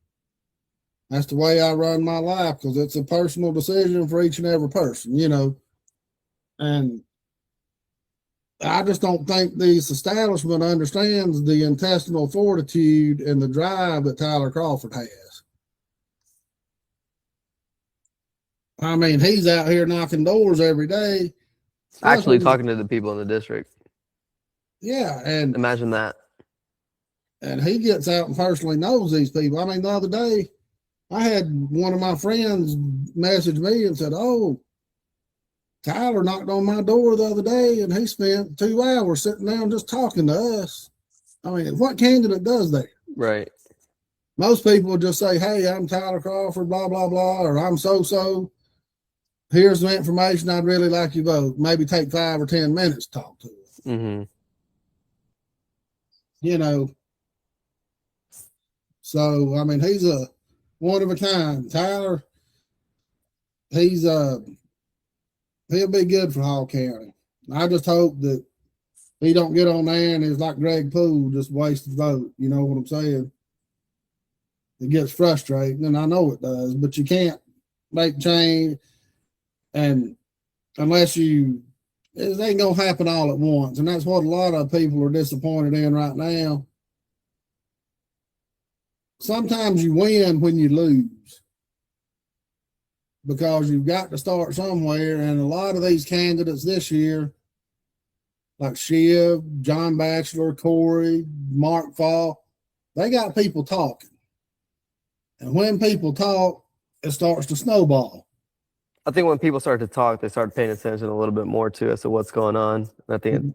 that's the way I run my life because it's a personal decision for each and every person, and I just don't think this establishment understands the intestinal fortitude and the drive that Tyler Crawford has. I mean, he's out here knocking doors every day. Actually talking to the people in the district. Yeah, and imagine that. And he gets out and personally knows these people. I mean, the other day, I had one of my friends message me and said, "Oh, Tyler knocked on my door the other day, and he spent 2 hours sitting down just talking to us." I mean, what candidate does that? Right. Most people would just say, "Hey, I'm Tyler Crawford, blah, blah, blah," or "I'm so-so. Here's the information. I'd really like you vote." Maybe take 5 or 10 minutes to talk to us. Mm-hmm. So, I mean, he's a one of a kind. Tyler, he'll be good for Hall County. I just hope that he don't get on there and it's like Greg Poole, just waste the vote. You know what I'm saying? It gets frustrating, and I know it does, but you can't make change, and unless it ain't going to happen all at once, and that's what a lot of people are disappointed in right now. Sometimes you win when you lose because you've got to start somewhere. And a lot of these candidates this year, like Shiv, John Batchelor, Corey, Mark Fall, they got people talking. And when people talk, it starts to snowball. I think when people start to talk, they start paying attention a little bit more to as to what's going on. I think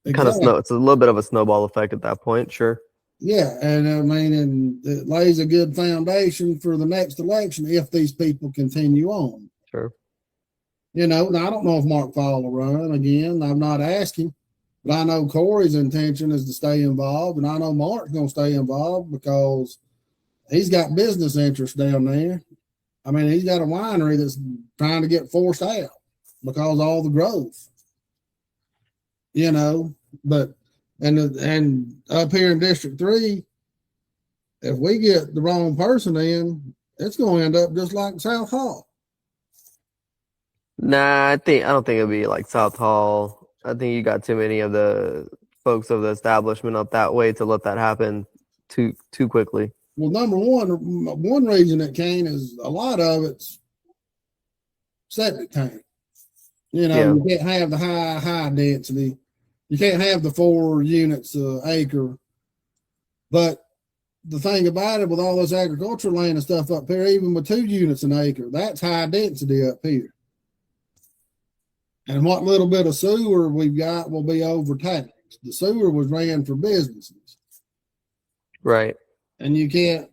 it's a little bit of a snowball effect at that point, sure. Yeah, and I mean, and it lays a good foundation for the next election if these people continue on. Sure. Now I don't know if Mark Fall will run again. I'm not asking, but I know Corey's intention is to stay involved, and I know Mark's going to stay involved because he's got business interests down there. I mean, he's got a winery that's trying to get forced out because of all the growth. But and up here in District 3, if we get the wrong person in, it's going to end up just like South Hall. Nah, I don't think it'll be like South Hall. I think you got too many of the folks of the establishment up that way to let that happen too quickly. Well, number one reason it can is a lot of it's septic tank. You can't have the high density. You can't have the 4 units an acre. But the thing about it, with all this agricultural land and stuff up here, even with 2 units an acre, that's high density up here. And what little bit of sewer we've got will be overtaxed. The sewer was ran for businesses. Right. And you can't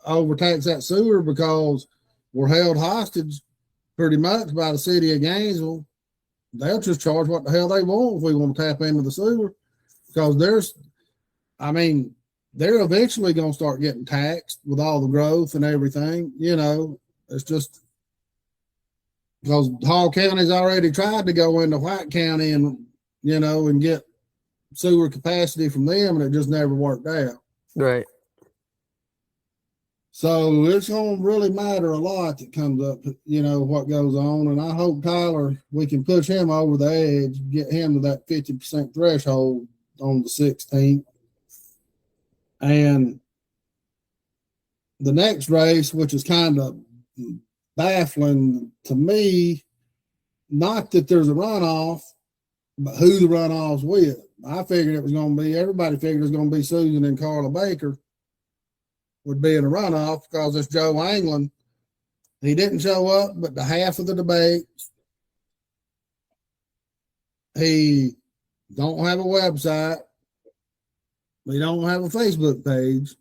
overtax that sewer because we're held hostage pretty much by the city of Gainesville. They'll just charge what the hell they want if we want to tap into the sewer, because they're eventually going to start getting taxed with all the growth and everything. It's just because Hall County's already tried to go into White County and get sewer capacity from them, and it just never worked out. Right. So it's going to really matter a lot that comes up, what goes on. And I hope Tyler, we can push him over the edge, get him to that 50% threshold on the 16th. And the next race, which is kind of baffling to me, not that there's a runoff, but who the runoff's with. I figured it was going to be, everybody figured it was going to be Susan and Carla Baker would be in a runoff because it's Joe Anglin. He didn't show up but the half of the debate. He don't have a website. He don't have a Facebook page.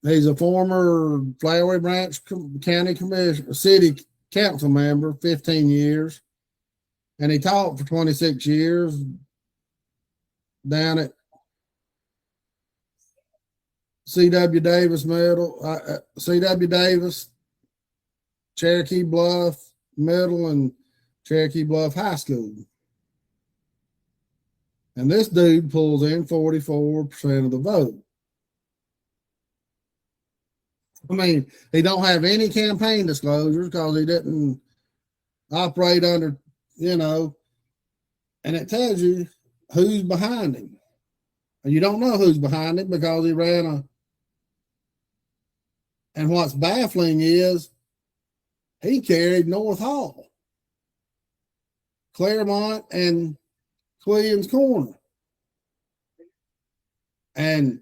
He's a former Flowery Branch County Commission, City Council member, 15 years. And he taught for 26 years down at C.W. Davis C.W. Davis, Cherokee Bluff Middle, and Cherokee Bluff High School. And this dude pulls in 44% of the vote. He don't have any campaign disclosures because he didn't operate under, and it tells you who's behind him. And you don't know who's behind him because he ran and what's baffling is he carried North Hall, Claremont, and Quilliams Corner. And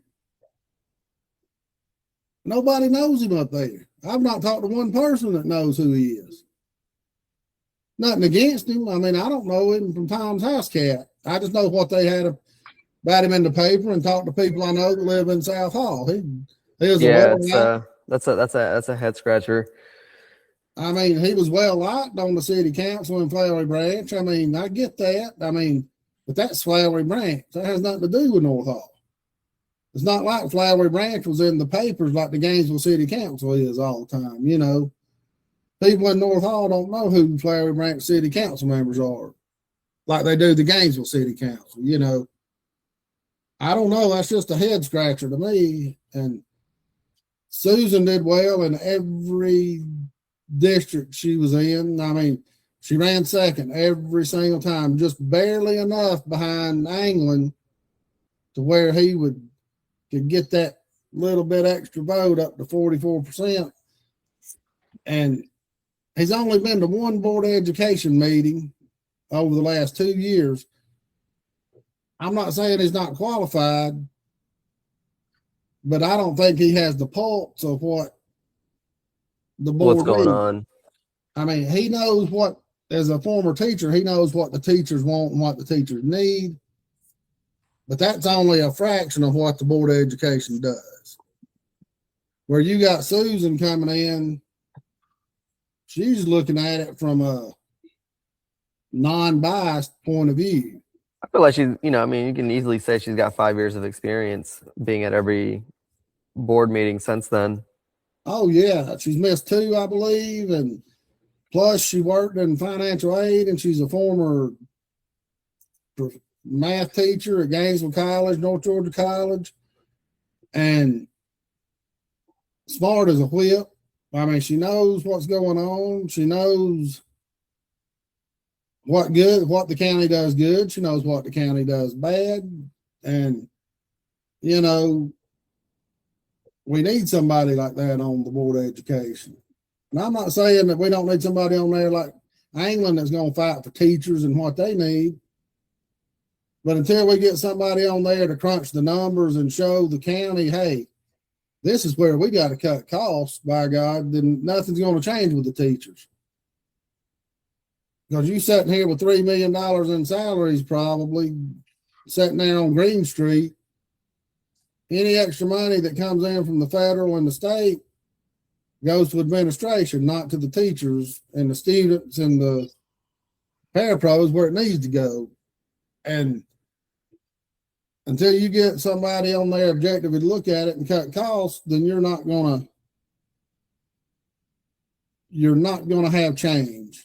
nobody knows him up there. I've not talked to one person that knows who he is. Nothing against him. I don't know him from Tom's House Cat. I just know what they had about him in the paper and talked to people I know that live in South Hall. He was that's a head scratcher. He was well liked on the city council in Flowery Branch. I get that. But that's Flowery Branch. That has nothing to do with North Hall. It's not like Flowery Branch was in the papers like the Gainesville City Council is all the time. People in North Hall don't know who Flowery Branch City Council members are, like they do the Gainesville City Council. I don't know. That's just a head scratcher to me. And Susan did well in every district she was in. She ran second every single time, just barely enough behind Anglin to where he could get that little bit extra vote up to 44%. And he's only been to one board of education meeting over the last 2 years. I'm not saying he's not qualified, but I don't think he has the pulse of what the board what's going needs. on. He knows what, as a former teacher, he knows what the teachers want and what the teachers need. But that's only a fraction of what the Board of Education does. Where you got Susan coming in, she's looking at it from a non-biased point of view. I feel like she's, you can easily say she's got 5 years of experience being at every board meeting since then. Oh, yeah. She's missed 2, I believe. And plus, she worked in financial aid, and she's a former math teacher at Gainesville College, North Georgia College. And smart as a whip. She knows what's going on. She knows what the county does good. She knows what the county does bad. And, we need somebody like that on the Board of Education. And I'm not saying that we don't need somebody on there like Anglin that's going to fight for teachers and what they need. But until we get somebody on there to crunch the numbers and show the county, hey, this is where we got to cut costs, by God, then nothing's going to change with the teachers. Because you sitting here with $3 million in salaries, probably sitting there on Green Street, any extra money that comes in from the federal and the state goes to administration, not to the teachers and the students and the parapros where it needs to go. And until you get somebody on there objectively to look at it and cut costs, then you're not gonna have change.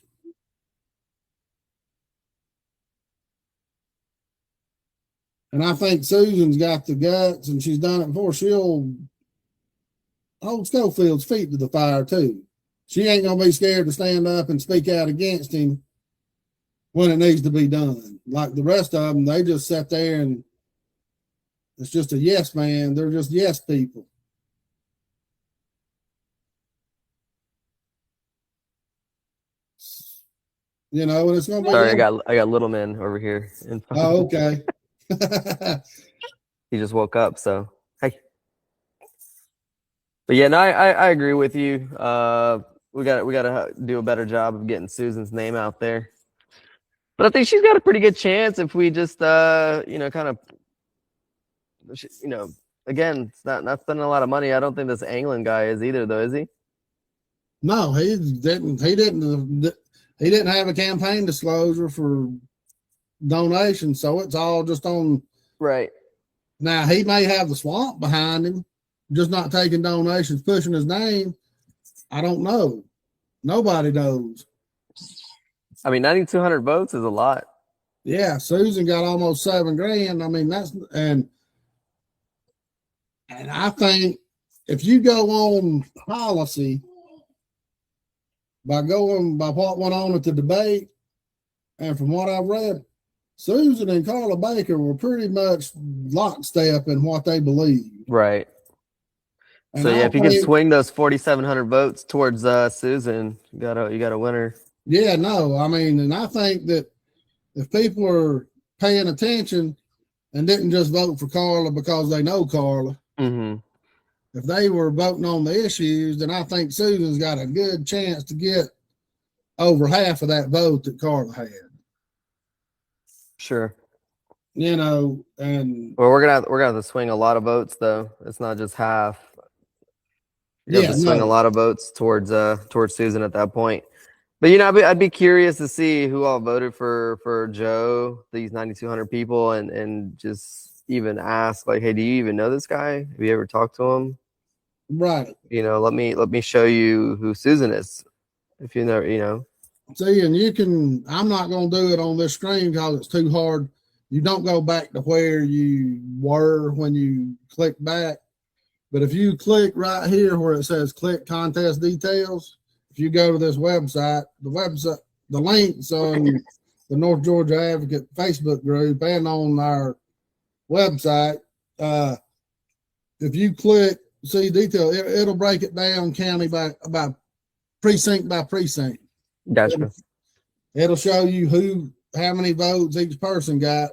And I think Susan's got the guts, and she's done it before. She'll hold Schofield's feet to the fire too. She ain't gonna be scared to stand up and speak out against him when it needs to be done. Like the rest of them, they just sit there and it's just a yes man. They're just yes people. You know, and it's gonna be. Sorry, I got little man over here. Oh, okay. He just woke up, so hey. But yeah, no, I agree with you. We got to do a better job of getting Susan's name out there. But I think she's got a pretty good chance if we just kind of again, it's not spending a lot of money. I don't think this Anglin guy is either, though, is he? No, he didn't have a campaign disclosure for donations, so it's all just on. Right. Now, he may have the swamp behind him, just not taking donations, pushing his name. I don't know. Nobody knows. I mean, 9,200 votes is a lot. Yeah, Susan got almost $7,000. I mean, and I think if you go on policy by what went on at the debate, and from what I've read, Susan and Carla Baker were pretty much lockstep in what they believe. Right. And so yeah, if you can swing those 4,700 votes towards Susan, you got a winner. Yeah, no, I mean, and I think that if people are paying attention and didn't just vote for Carla because they know Carla, if they were voting on the issues, then I think Susan's got a good chance to get over half of that vote that Carla had. Sure. And we're gonna have to swing a lot of votes though. It's not just half. You have to swing a lot of votes towards Susan at that point. But I'd be curious to see who all voted for Joe, these 9,200 people, and just even ask like, hey, do you even know this guy? Have you ever talked to him? Right. Let me show you who Susan is. If you know. See, and I'm not going to do it on this stream because it's too hard. You don't go back to where you were when you click back. But if you click right here where it says click contest details, if you go to this website, the link's on the North Georgia Advocate Facebook group and on our website. If you click see detail, it'll break it down county by precinct by precinct. Gotcha. It'll show you how many votes each person got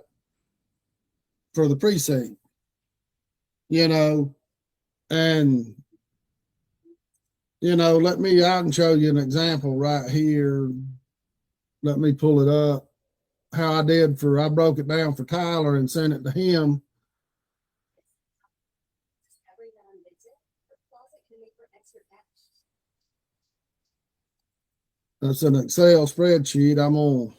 for the precinct. And I can show you an example right here. Let me pull it up. How I broke it down for Tyler and sent it to him. That's an Excel spreadsheet. I'm gonna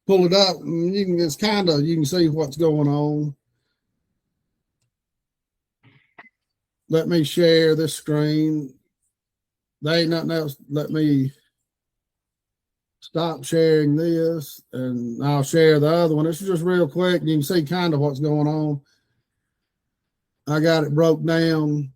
pull it up, and you can see what's going on. Let me share this screen. There ain't nothing else. Let me stop sharing this, and I'll share the other one. This is just real quick. You can see kind of what's going on. I got it broke down.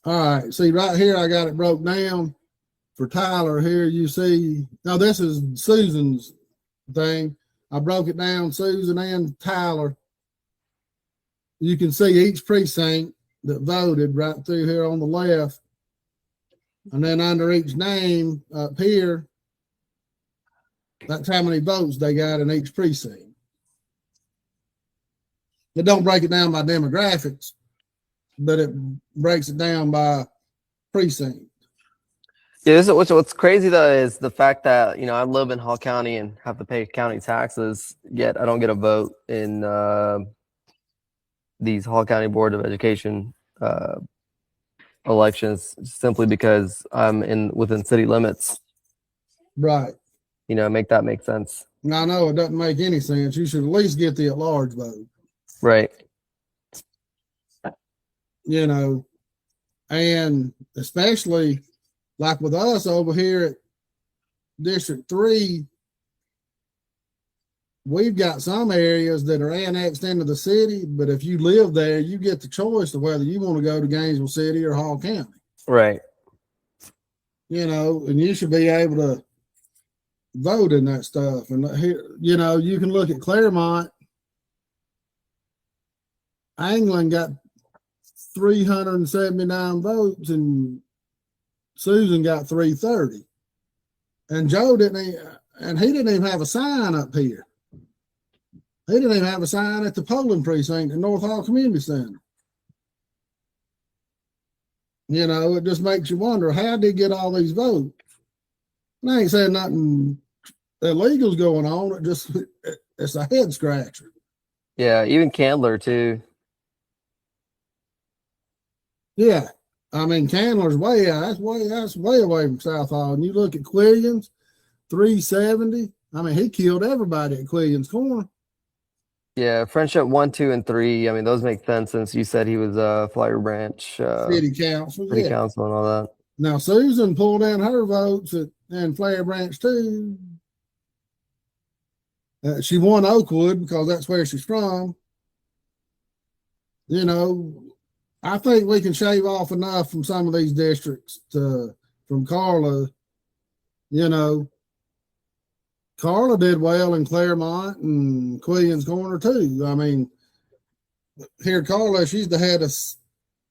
All right, see right here, I got it broke down for Tyler. Here you see, now this is Susan's thing. I broke it down, Susan and Tyler. You can see each precinct that voted right through here on the left. And then under each name up here, that's how many votes they got in each precinct. It don't break it down by demographics, but it breaks it down by precinct. Yeah, what's crazy though is the fact that I live in Hall County and have to pay county taxes, yet I don't get a vote in these Hall County Board of Education elections simply because I'm within city limits. Right. Make that make sense. I know it doesn't make any sense. You should at least get the at-large vote. Right. And especially like with us over here at District 3, we've got some areas that are annexed into the city, but if you live there, you get the choice of whether you want to go to Gainesville City or Hall County. Right. And you should be able to vote in that stuff. And here, you can look at Claremont. England got 379 votes and Susan got 330. And Joe he didn't even have a sign up here. He didn't even have a sign at the polling precinct at North Hall Community Center. It just makes you wonder, how did he get all these votes? And I ain't saying nothing illegal's going on. It's a head scratcher. Yeah, even Candler too. Yeah. I mean, Candler's that's way away from South Hall. And you look at Quillian's, 370. I mean, he killed everybody at Quillian's Corner. Yeah, Friendship 1, 2, and 3. I mean, those make sense since you said he was Flyer Branch City Council. Council and all that. Now Susan pulled in her votes and Flyer Branch too. She won Oakwood because that's where she's from. I think we can shave off enough from some of these districts from Carla. Carla did well in Claremont and Quillian's Corner too. I mean, here Carla, she's the head of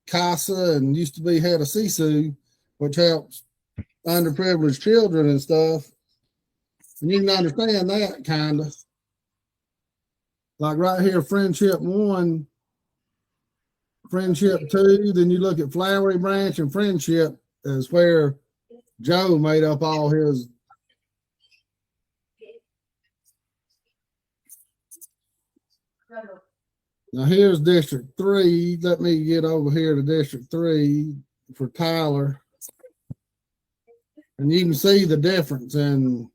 CASA and used to be head of CSU, which helps underprivileged children and stuff. And you can understand that kind of. Like right here, Friendship 1, Friendship 2, then you look at Flowery Branch and Friendship is where Joe made up all his. Now here's District 3. Let me get over here to District 3 for Tyler. And you can see the difference in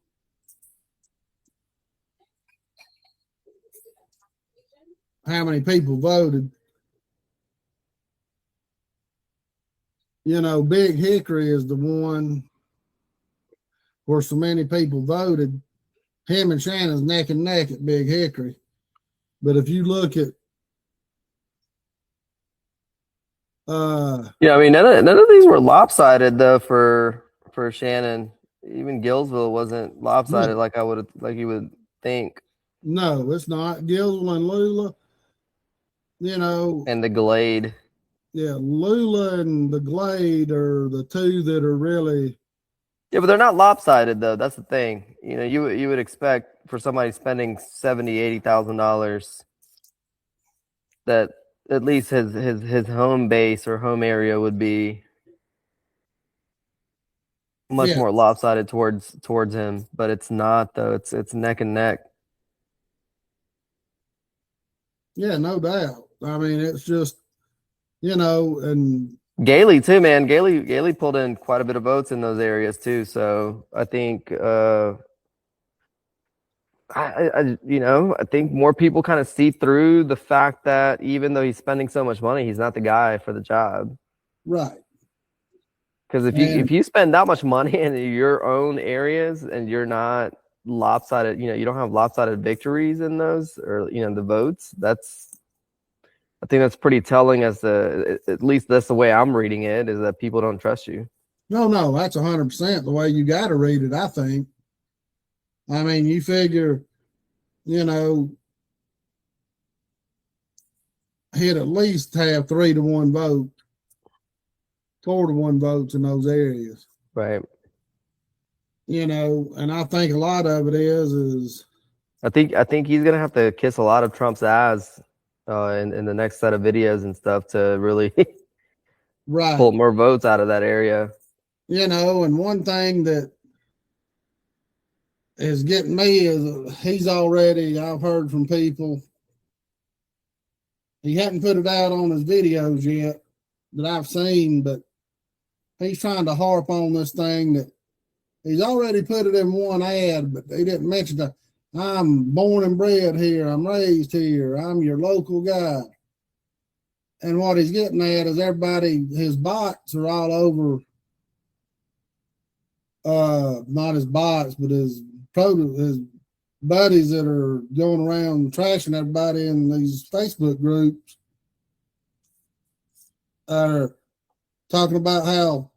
how many people voted. Big Hickory is the one where so many people voted. Him and Shannon's neck and neck at Big Hickory. But if you look at I mean, none of these were lopsided though for Shannon. Even Gillsville wasn't lopsided like you would think. No, it's not. Gillsville and Lula, and the Glade. Yeah, Lula and the Glade are the two that are really. Yeah, but they're not lopsided though. That's the thing. You would expect for somebody spending $70,000-$80,000 that at least his home base or home area would be much more lopsided towards him. But it's not though. It's neck and neck. Yeah, no doubt. I mean, it's just and Gailey too, man. Gailey pulled in quite a bit of votes in those areas too. So I think I think more people kind of see through the fact that even though he's spending so much money, he's not the guy for the job. Right. Because if you spend that much money in your own areas and you're not lopsided, you don't have lopsided victories in those or the votes, I think that's pretty telling as at least that's the way I'm reading it, is that people don't trust you. No, that's 100% the way you got to read it, I think. I mean, you figure, he'd at least have 3-1 vote, 4-1 votes in those areas. Right. And I think a lot of it is I think he's gonna have to kiss a lot of Trump's ass in the next set of videos and stuff to really right. pull more votes out of that area. And one thing that is getting me is I've heard from people, he hadn't put it out on his videos yet that I've seen, but he's trying to harp on this thing that he's already put it in one ad, but he didn't mention that I'm born and bred here, I'm raised here, I'm your local guy. And what he's getting at is everybody, his bots are all over, not his bots, but his buddies that are going around trashing everybody in these Facebook groups are talking about how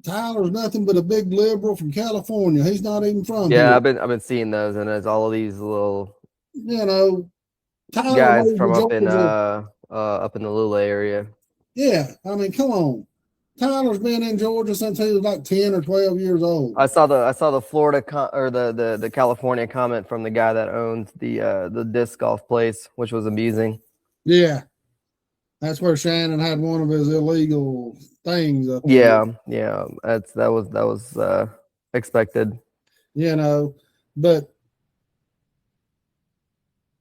Tyler's nothing but a big liberal from California. He's not even from here. I've been seeing those, and there's all of these little Tyler guys from up in the Lula area. Yeah, I mean, come on. Tyler's been in Georgia since he was like 10 or 12 years old. I saw the Florida or the California comment from the guy that owns the disc golf place, which was amusing. Yeah, that's where Shannon had one of his illegal things up there. Yeah, that was expected. But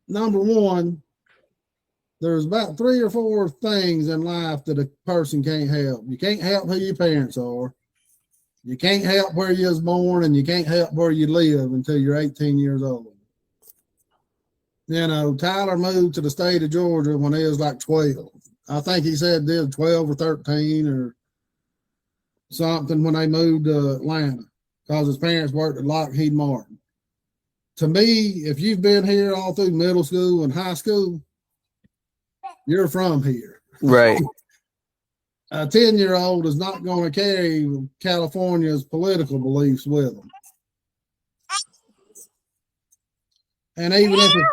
number one, there's about 3 or 4 things in life that a person can't help. You can't help who your parents are. You can't help where you was born, and you can't help where you live until you're 18 years old. Tyler moved to the state of Georgia when he was like 12. I think he said they was 12 or 13 or something when they moved to Atlanta because his parents worked at Lockheed Martin. To me, if you've been here all through middle school and high school, you're from here. Right. A 10-year-old is not going to carry California's political beliefs with them. And even if his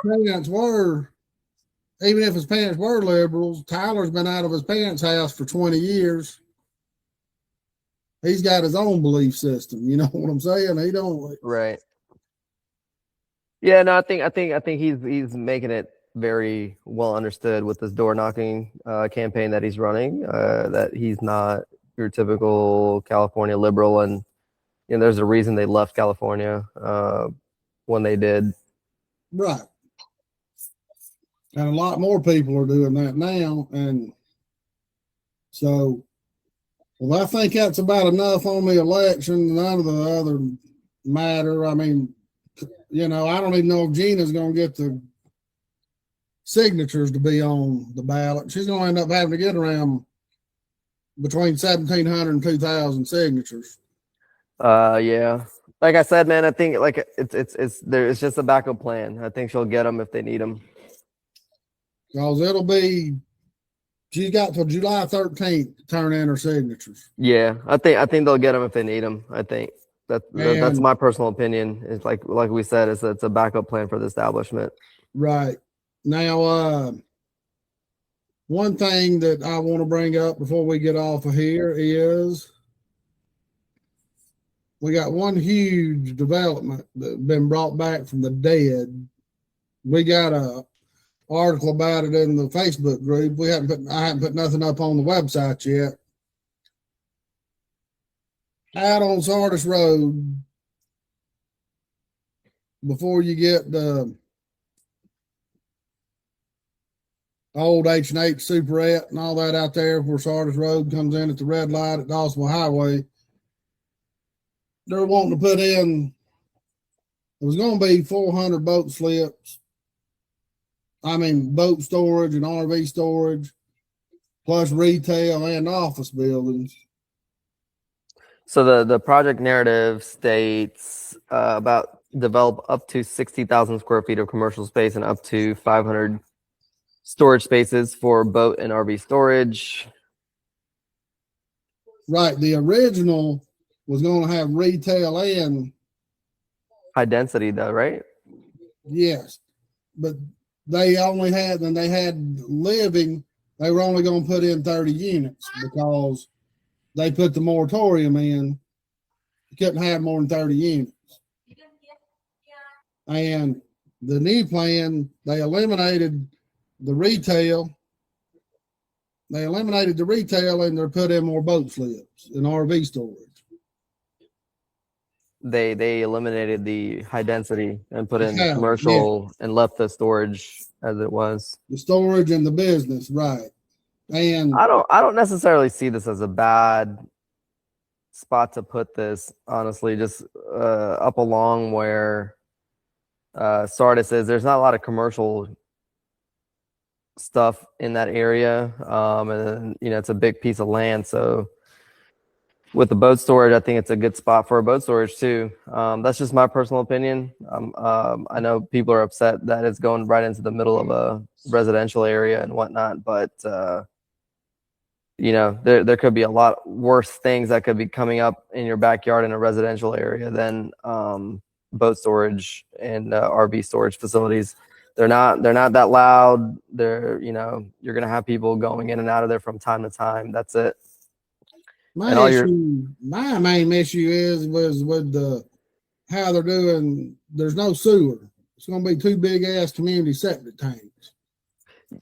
parents were liberals, Tyler's been out of his parents' house for 20 years. He's got his own belief system. You know what I'm saying? He don't. Right. Yeah, no, I think he's making it very well understood with this door knocking campaign that he's running, that he's not your typical California liberal, and there's a reason they left California when they did. Right. And a lot more people are doing that now, and so I think that's about enough on the election. None of the other matter. I mean, I don't even know if Gina's going to get the signatures to be on the ballot. She's going to end up having to get around between 1,700 and 2,000 signatures. Yeah. Like I said, man, I think it's just a backup plan. I think she'll get them if they need them. Because she's got till July 13th to turn in her signatures. Yeah, I think they'll get them if they need them. I think that's my personal opinion. It's like we said, it's a backup plan for the establishment. Right. Now, one thing that I want to bring up before we get off of here is we got one huge development that's been brought back from the dead. We got a article about it in the Facebook group. I haven't put nothing up on the website yet. Out on Sardis Road, before you get the old H&H Superette and all that out there where Sardis Road comes in at the red light at Dawsonville Highway, they're wanting to put in, it was going to be 400 boat slips. I mean, boat storage and RV storage, plus retail and office buildings. So the project narrative states about develop up to 60,000 square feet of commercial space and up to 500 storage spaces for boat and RV storage. Right. The original was going to have retail and high density, though, right? Yes, but they had living, they were only going to put in 30 units because they put the moratorium in. You couldn't have more than 30 units. And the new plan, they eliminated the retail. They eliminated the retail and they're put in more boat slips and RV storage. They eliminated the high density and put in Yeah, commercial and left the storage as it was. The storage and the business, right. And I don't necessarily see this as a bad spot to put this, honestly, just up along where Sardis is. There's not a lot of commercial stuff in that area, and it's a big piece of land, so with the boat storage, I think it's a good spot for a boat storage too. That's just my personal opinion. I know people are upset that it's going right into the middle of a residential area and whatnot, but there could be a lot worse things that could be coming up in your backyard in a residential area than boat storage and RV storage facilities. They're not that loud. You're gonna have people going in and out of there from time to time. That's it. My main issue was with how they're doing. There's no sewer. It's going to be two big ass community septic tanks.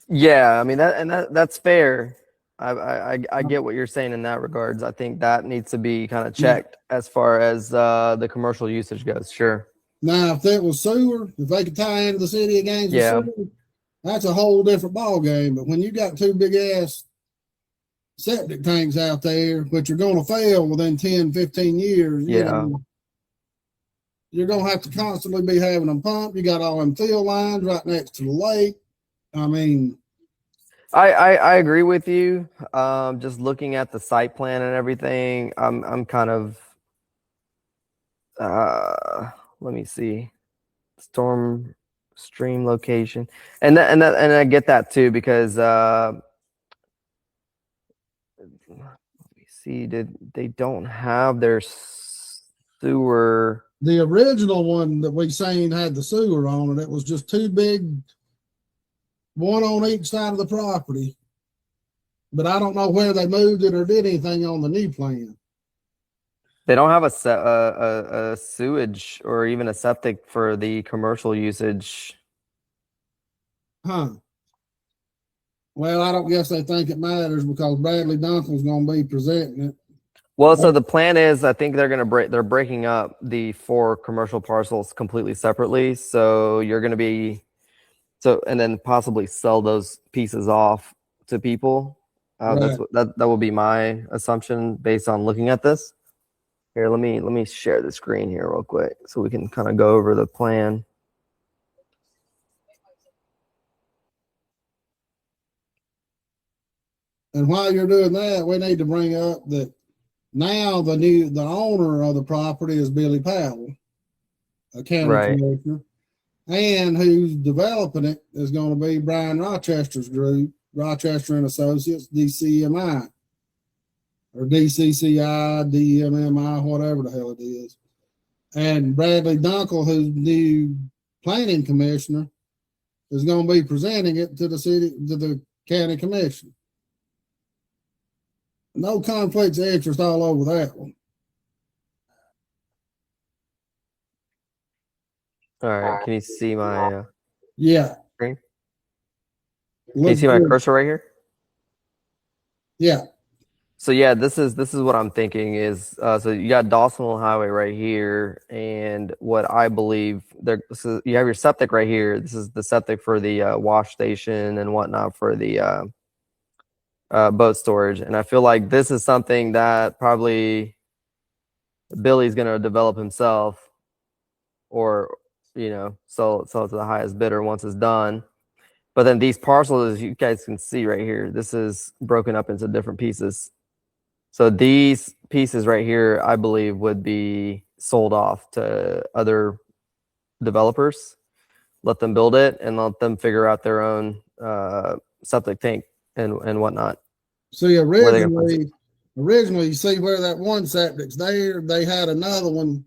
Yeah, I mean that's fair. I get what you're saying in that regards. I think that needs to be kind of checked as far as the commercial usage goes. Sure. Now, if it was sewer, if they could tie into the city of Gainesville, sewer, that's a whole different ball game. But when you got two big ass septic tanks out there, which are going to fail within 10, 15 years, you're going to have to constantly be having them pumped. You got all them field lines right next to the lake. I mean, I agree with you. Just looking at the site plan and everything, I'm kind of let me see, storm stream location, and I get that too because let me see, they don't have their sewer. The original one that we seen had the sewer on it. It was just too big, one on each side of the property. But I don't know where they moved it or did anything on the new plan. They don't have a sewage or even a septic for the commercial usage. Huh. Well, I don't guess they think it matters because Bradley Duncan's going to be presenting it. Well, so the plan is, I think they're breaking up the 4 commercial parcels completely separately. So you're going to be and then possibly sell those pieces off to people. Right. That will be my assumption based on looking at this. Here, let me share the screen here real quick so we can kind of go over the plan. And while you're doing that, we need to bring up that now the owner of the property is Billy Powell, a county commissioner, and who's developing it is going to be Brian Rochester's group, Rochester and Associates, DCMI, or DCCI, DMMI, whatever the hell it is. And Bradley Dunkel, who's new planning commissioner, is going to be presenting it to the county commission. No conflicts of interest all over that one. All right. Can you see my screen? Can you see my cursor right here? Yeah. So yeah, this is what I'm thinking is so you got Dawsonville Highway right here, and what I believe you have your septic right here. This is the septic for the wash station and whatnot for the boat storage, and I feel like this is something that probably Billy's going to develop himself, or sell it to the highest bidder once it's done. But then these parcels, as you guys can see right here, this is broken up into different pieces. So these pieces right here, I believe, would be sold off to other developers. Let them build it and let them figure out their own septic tank and whatnot. See, originally, you see where that one septic's there, they had another one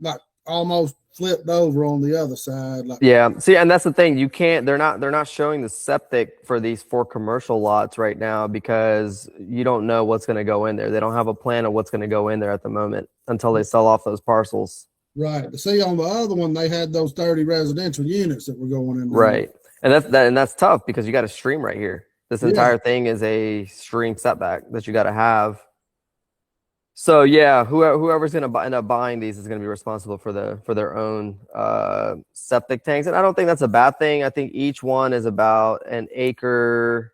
like almost flipped over on the other side. Like, Yeah. See, and that's the thing. You can't. They're not showing the septic for these 4 commercial lots right now because you don't know what's going to go in there. They don't have a plan of what's going to go in there at the moment until they sell off those parcels. right. See, on the other one, they had those 30 residential units that were going in there. Right. And that's tough because you got a stream right here. This entire thing is a stream setback that you got to have. So yeah, whoever's going to end up buying these is going to be responsible for their own septic tanks, and I don't think that's a bad thing. I think each one is about 1.5 acres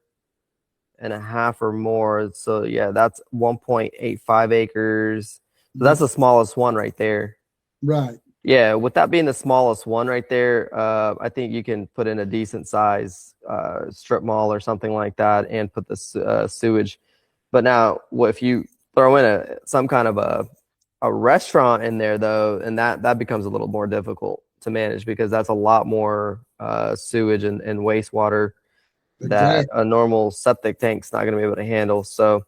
or more. So yeah, that's 1.85 acres. So that's the smallest one right there. Right. Yeah, with that being the smallest one right there, I think you can put in a decent size strip mall or something like that and put the sewage. But now, what if you throw in some kind of a restaurant in there though, and that becomes a little more difficult to manage because that's a lot more sewage and wastewater that a normal septic tank's not going to be able to handle. So,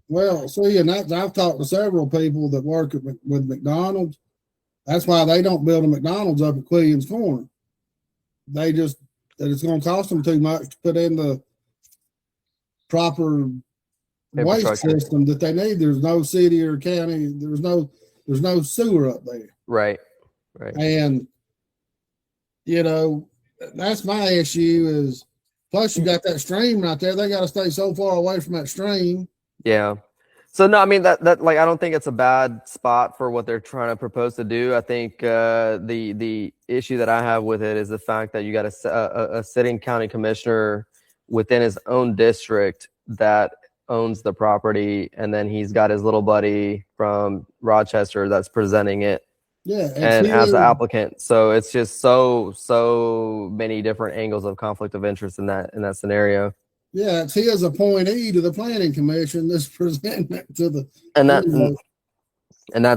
well, see, and I've talked to several people that work with McDonald's. That's why they don't build a McDonald's up at Quillian's Corner. They just that it's going to cost them too much to put in the proper waste system that they need. There's no city or county. There's no sewer up there. Right. And that's my issue is plus you got that stream right there. They got to stay so far away from that stream. Yeah. So no, I mean that like I don't think it's a bad spot for what they're trying to propose to do. I think the issue that I have with it is the fact that you got a sitting county commissioner within his own district that owns the property, and then he's got his little buddy from Rochester that's presenting it. Yeah, and as the applicant, so it's just so many different angles of conflict of interest in that scenario. Yeah, it's his appointee to the planning commission that's presenting it to the and that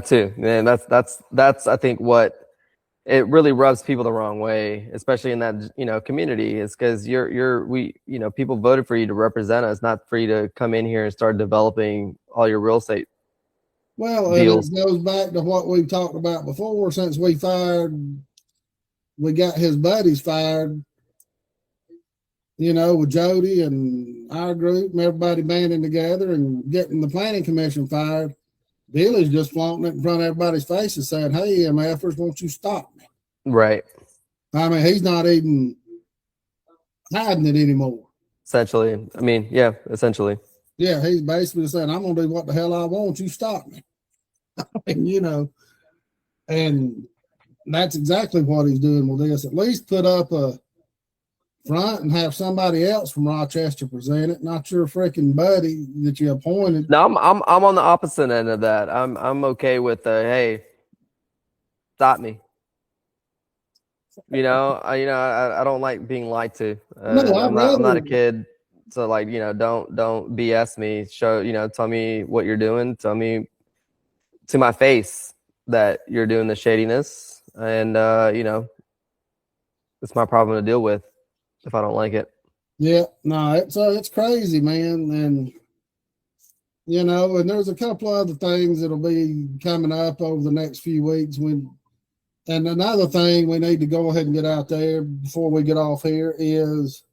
too. And that's I think what it really rubs people the wrong way, especially in that community, is because people voted for you to represent us, not for you to come in here and start developing all your real estate. Well, deals. And it goes back to what we've talked about before. Since we got his buddies fired. With Jody and our group and everybody banding together and getting the planning commission fired, Billy's just flaunting it in front of everybody's faces saying, hey, MFers, won't you stop me? Right. I mean, he's not even hiding it anymore. Essentially. I mean, yeah, essentially. Yeah, he's basically saying, I'm going to do what the hell I want. You stop me. And that's exactly what he's doing with this. At least put up a front and have somebody else from Rochester present it, not your freaking buddy that you appointed. No, I'm on the opposite end of that. I'm okay with hey, stop me. I don't like being lied to. I'm not a kid, so don't BS me. Tell me what you're doing. Tell me to my face that you're doing the shadiness, and it's my problem to deal with if I don't like it. Yeah, no, it's crazy, man, and and there's a couple other things that'll be coming up over the next few weeks. And another thing we need to go ahead and get out there before we get off here is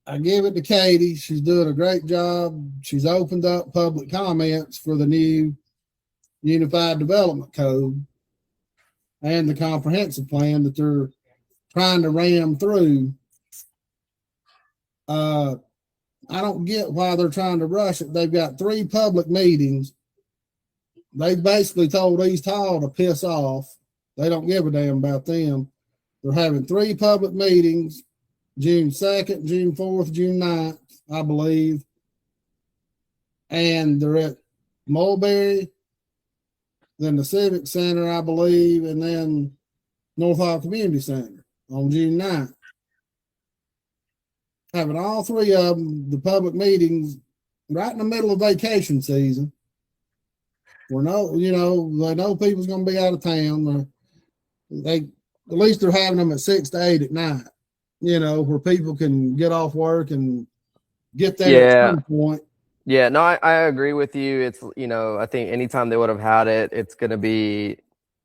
I give it to Katie. She's doing a great job. She's opened up public comments for the new Unified Development Code and the comprehensive plan that they're trying to ram through. I don't get why they're trying to rush it. They've got 3 public meetings. They basically told East Hall to piss off. They don't give a damn about them. They're having 3 public meetings, June 2nd, June 4th, June 9th, I believe. And they're at Mulberry, then the Civic Center, I believe, and then North Hall Community Center on June 9th. Having all 3 of them, the public meetings, right in the middle of vacation season. They know people's going to be out of town. At least they're having them at 6 to 8 at night, where people can get off work and get there at some point. Yeah, no, I agree with you. It's, I think anytime they would have had it, it's going to be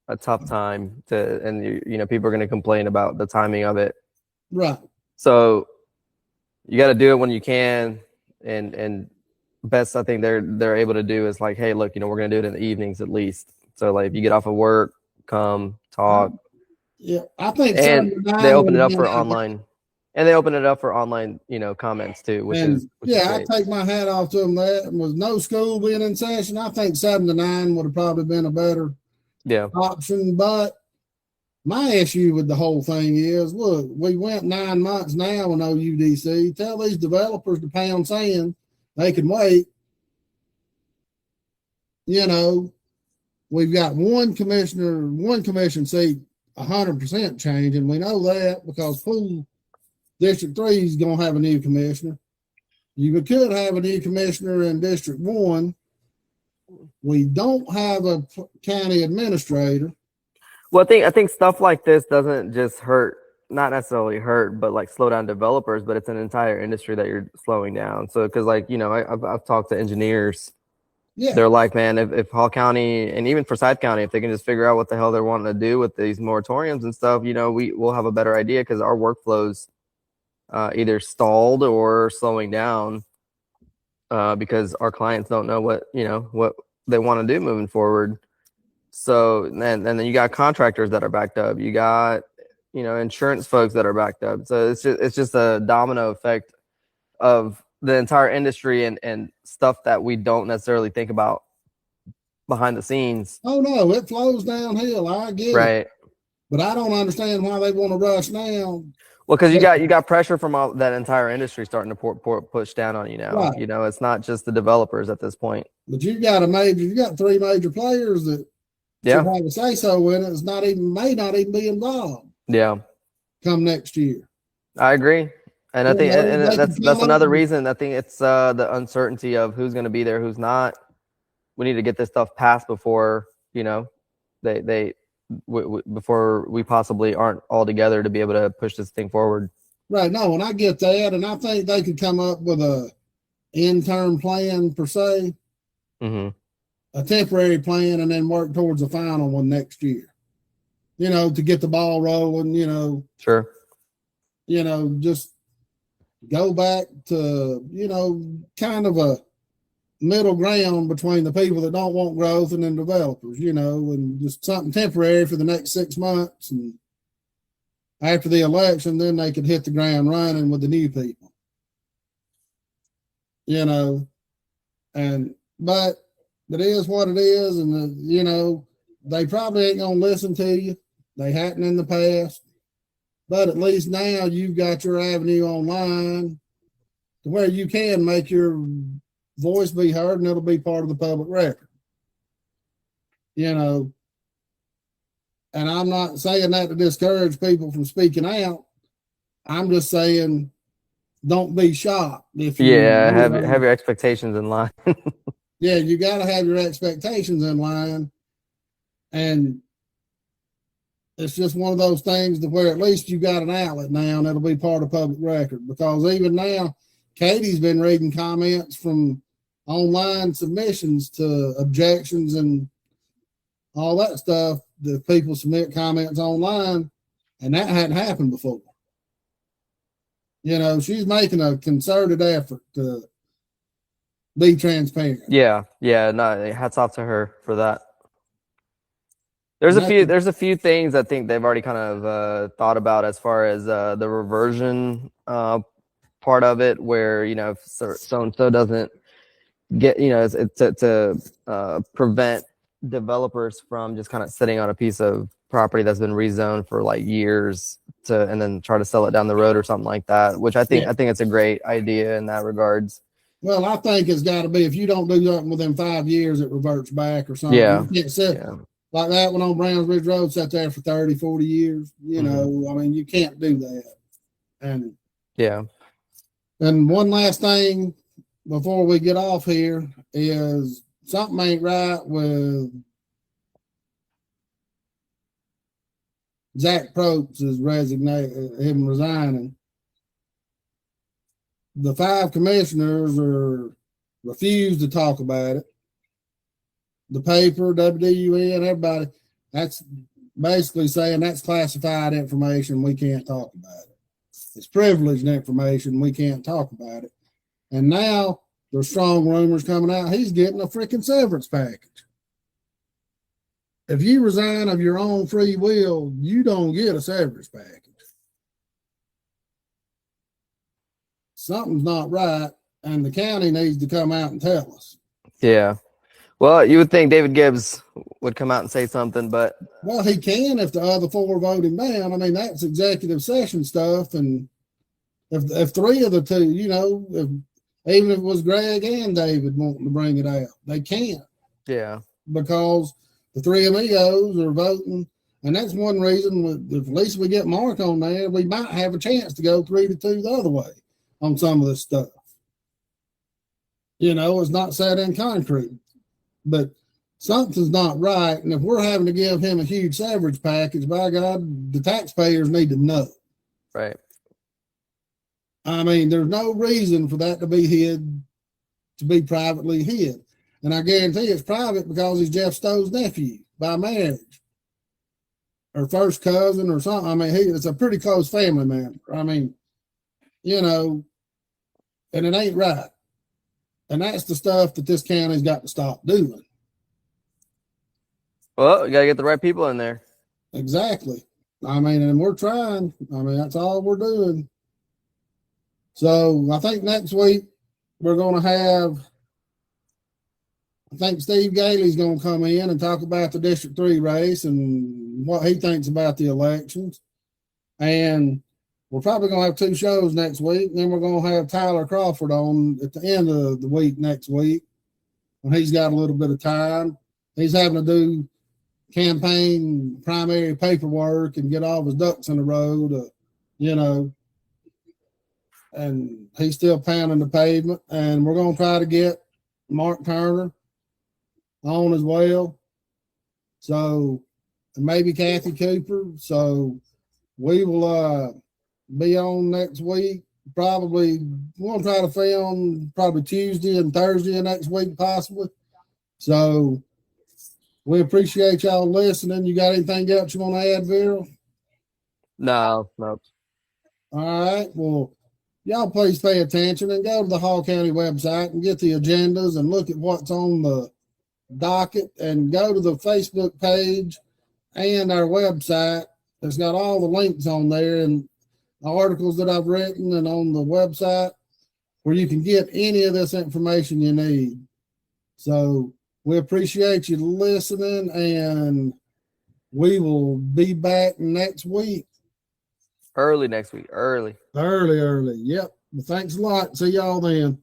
a tough time and people are going to complain about the timing of it. Right. So you got to do it when you can, and best I think they're able to do is like, hey, look, we're going to do it in the evenings at least. So like if you get off of work, come talk. Yeah, I think And 79 they open would it have up been for out. online. And they open it up for online, comments too, which is I great. take my hat off to them. That with no school being in session, I think 7 to 9 would have probably been a better option. But my issue with the whole thing is, look, we went 9 months now with no UDC. Tell these developers to pound sand. They can wait. We've got one commission seat 100% change, and we know that because Pool District 3 is going to have a new commissioner. You could have a new commissioner in District 1. We don't have a county administrator. Well, I think stuff like this doesn't just hurt, not necessarily hurt, but like slow down developers, but it's an entire industry that you're slowing down. So, because I've talked to engineers. Yeah. They're like, man, if Hall County and even Forsyth County, if they can just figure out what the hell they're wanting to do with these moratoriums and stuff, we'll have a better idea because our workflows either stalled or slowing down because our clients don't know what they want to do moving forward. So and then you got contractors that are backed up. You got insurance folks that are backed up. So it's just a domino effect of the entire industry and stuff that we don't necessarily think about behind the scenes. Oh no, it flows downhill. I get it, but I don't understand why they want to rush now. Well, because you got pressure from all that entire industry starting to push down on you now. Right. It's not just the developers at this point. But you got 3 major players that should have a say so in it. It's may not even be involved. Yeah. Come next year. I agree. And I think that's another reason. I think it's the uncertainty of who's going to be there, who's not. We need to get this stuff passed before before we possibly aren't all together to be able to push this thing forward. Right. No, and I get that, and I think they could come up with a interim plan per se, a temporary plan, and then work towards a final one next year. To get the ball rolling. Sure. Just go back to, kind of a middle ground between the people that don't want growth and then developers, and just something temporary for the next 6 months. And after the election, then they could hit the ground running with the new people, but it is what it is. And, they probably ain't going to listen to you. They hadn't in the past. But at least now you've got your avenue online to where you can make your voice be heard, and it'll be part of the public record. And I'm not saying that to discourage people from speaking out. I'm just saying don't be shocked. If have your expectations in line. Yeah, you got to have your expectations in line. And it's just one of those things to where at least you got an outlet now, and it'll be part of public record. Because even now, Katie's been reading comments from online submissions to objections and all that stuff. The people submit comments online, and that hadn't happened before. She's making a concerted effort to be transparent. Yeah. No, hats off to her for that. There's a few things I think they've already kind of thought about as far as the reversion part of it, where if so and so doesn't get it's to prevent developers from just kind of sitting on a piece of property that's been rezoned for like years and then try to sell it down the road or something like that. Which I think it's a great idea in that regards. Well, I think it's got to be if you don't do something within 5 years, it reverts back or something. Yeah. You can't sit like that one on Browns Ridge Road, sat there for 30, 40 years. I mean, you can't do that. And And one last thing before we get off here is something ain't right with Zack Propes is resigning. The 5 commissioners refused to talk about it. The paper, WDUN, everybody. That's basically saying that's classified information. We can't talk about it. It's privileged information. We can't talk about it. And now there's strong rumors coming out. He's getting a freaking severance package. If you resign of your own free will, you don't get a severance package. Something's not right, and the county needs to come out and tell us. Yeah. Well, you would think David Gibbs would come out and say something, but well, he can if the other four vote him down. I mean, that's executive session stuff, and if three of the two, even if it was Greg and David wanting to bring it out, they can't. Yeah. Because the three amigos are voting, and that's one reason. If at least we get Mark on there, we might have a chance to go 3-2 the other way on some of this stuff. It's not set in concrete, but something's not right. And if we're having to give him a huge severance package, by God, the taxpayers need to know. Right. I mean, there's no reason for that to be hid, to be privately hid. And I guarantee it's private because he's Jeff Stowe's nephew by marriage or first cousin or something. I mean, it's a pretty close family member. I mean, and it ain't right. And that's the stuff that this county's got to stop doing. Well, you got to get the right people in there. Exactly. I mean, and we're trying. I mean, that's all we're doing. So I think next week we're going to have, I think Steve Gailey's going to come in and talk about the District 3 race and what he thinks about the elections. And we're probably going to have 2 shows next week. And then we're going to have Tyler Crawford on at the end of the week next week when he's got a little bit of time. He's having to do campaign primary paperwork and get all his ducks in a row to, and he's still pounding the pavement. And we're going to try to get Mark Turner on as well. So, and maybe Kathy Cooper. So we will be on next week. Probably we'll try to film probably Tuesday and Thursday of next week, possibly. So we appreciate y'all listening. You got anything else you want to add, Viral? No. All right. Well, y'all please pay attention and go to the Hall County website and get the agendas and look at what's on the docket, and go to the Facebook page and our website. It's got all the links on there and the articles that I've written and on the website where you can get any of this information you need. So we appreciate you listening, and we will be back next week. Early next week. Early. Yep. Well, thanks a lot. See y'all then.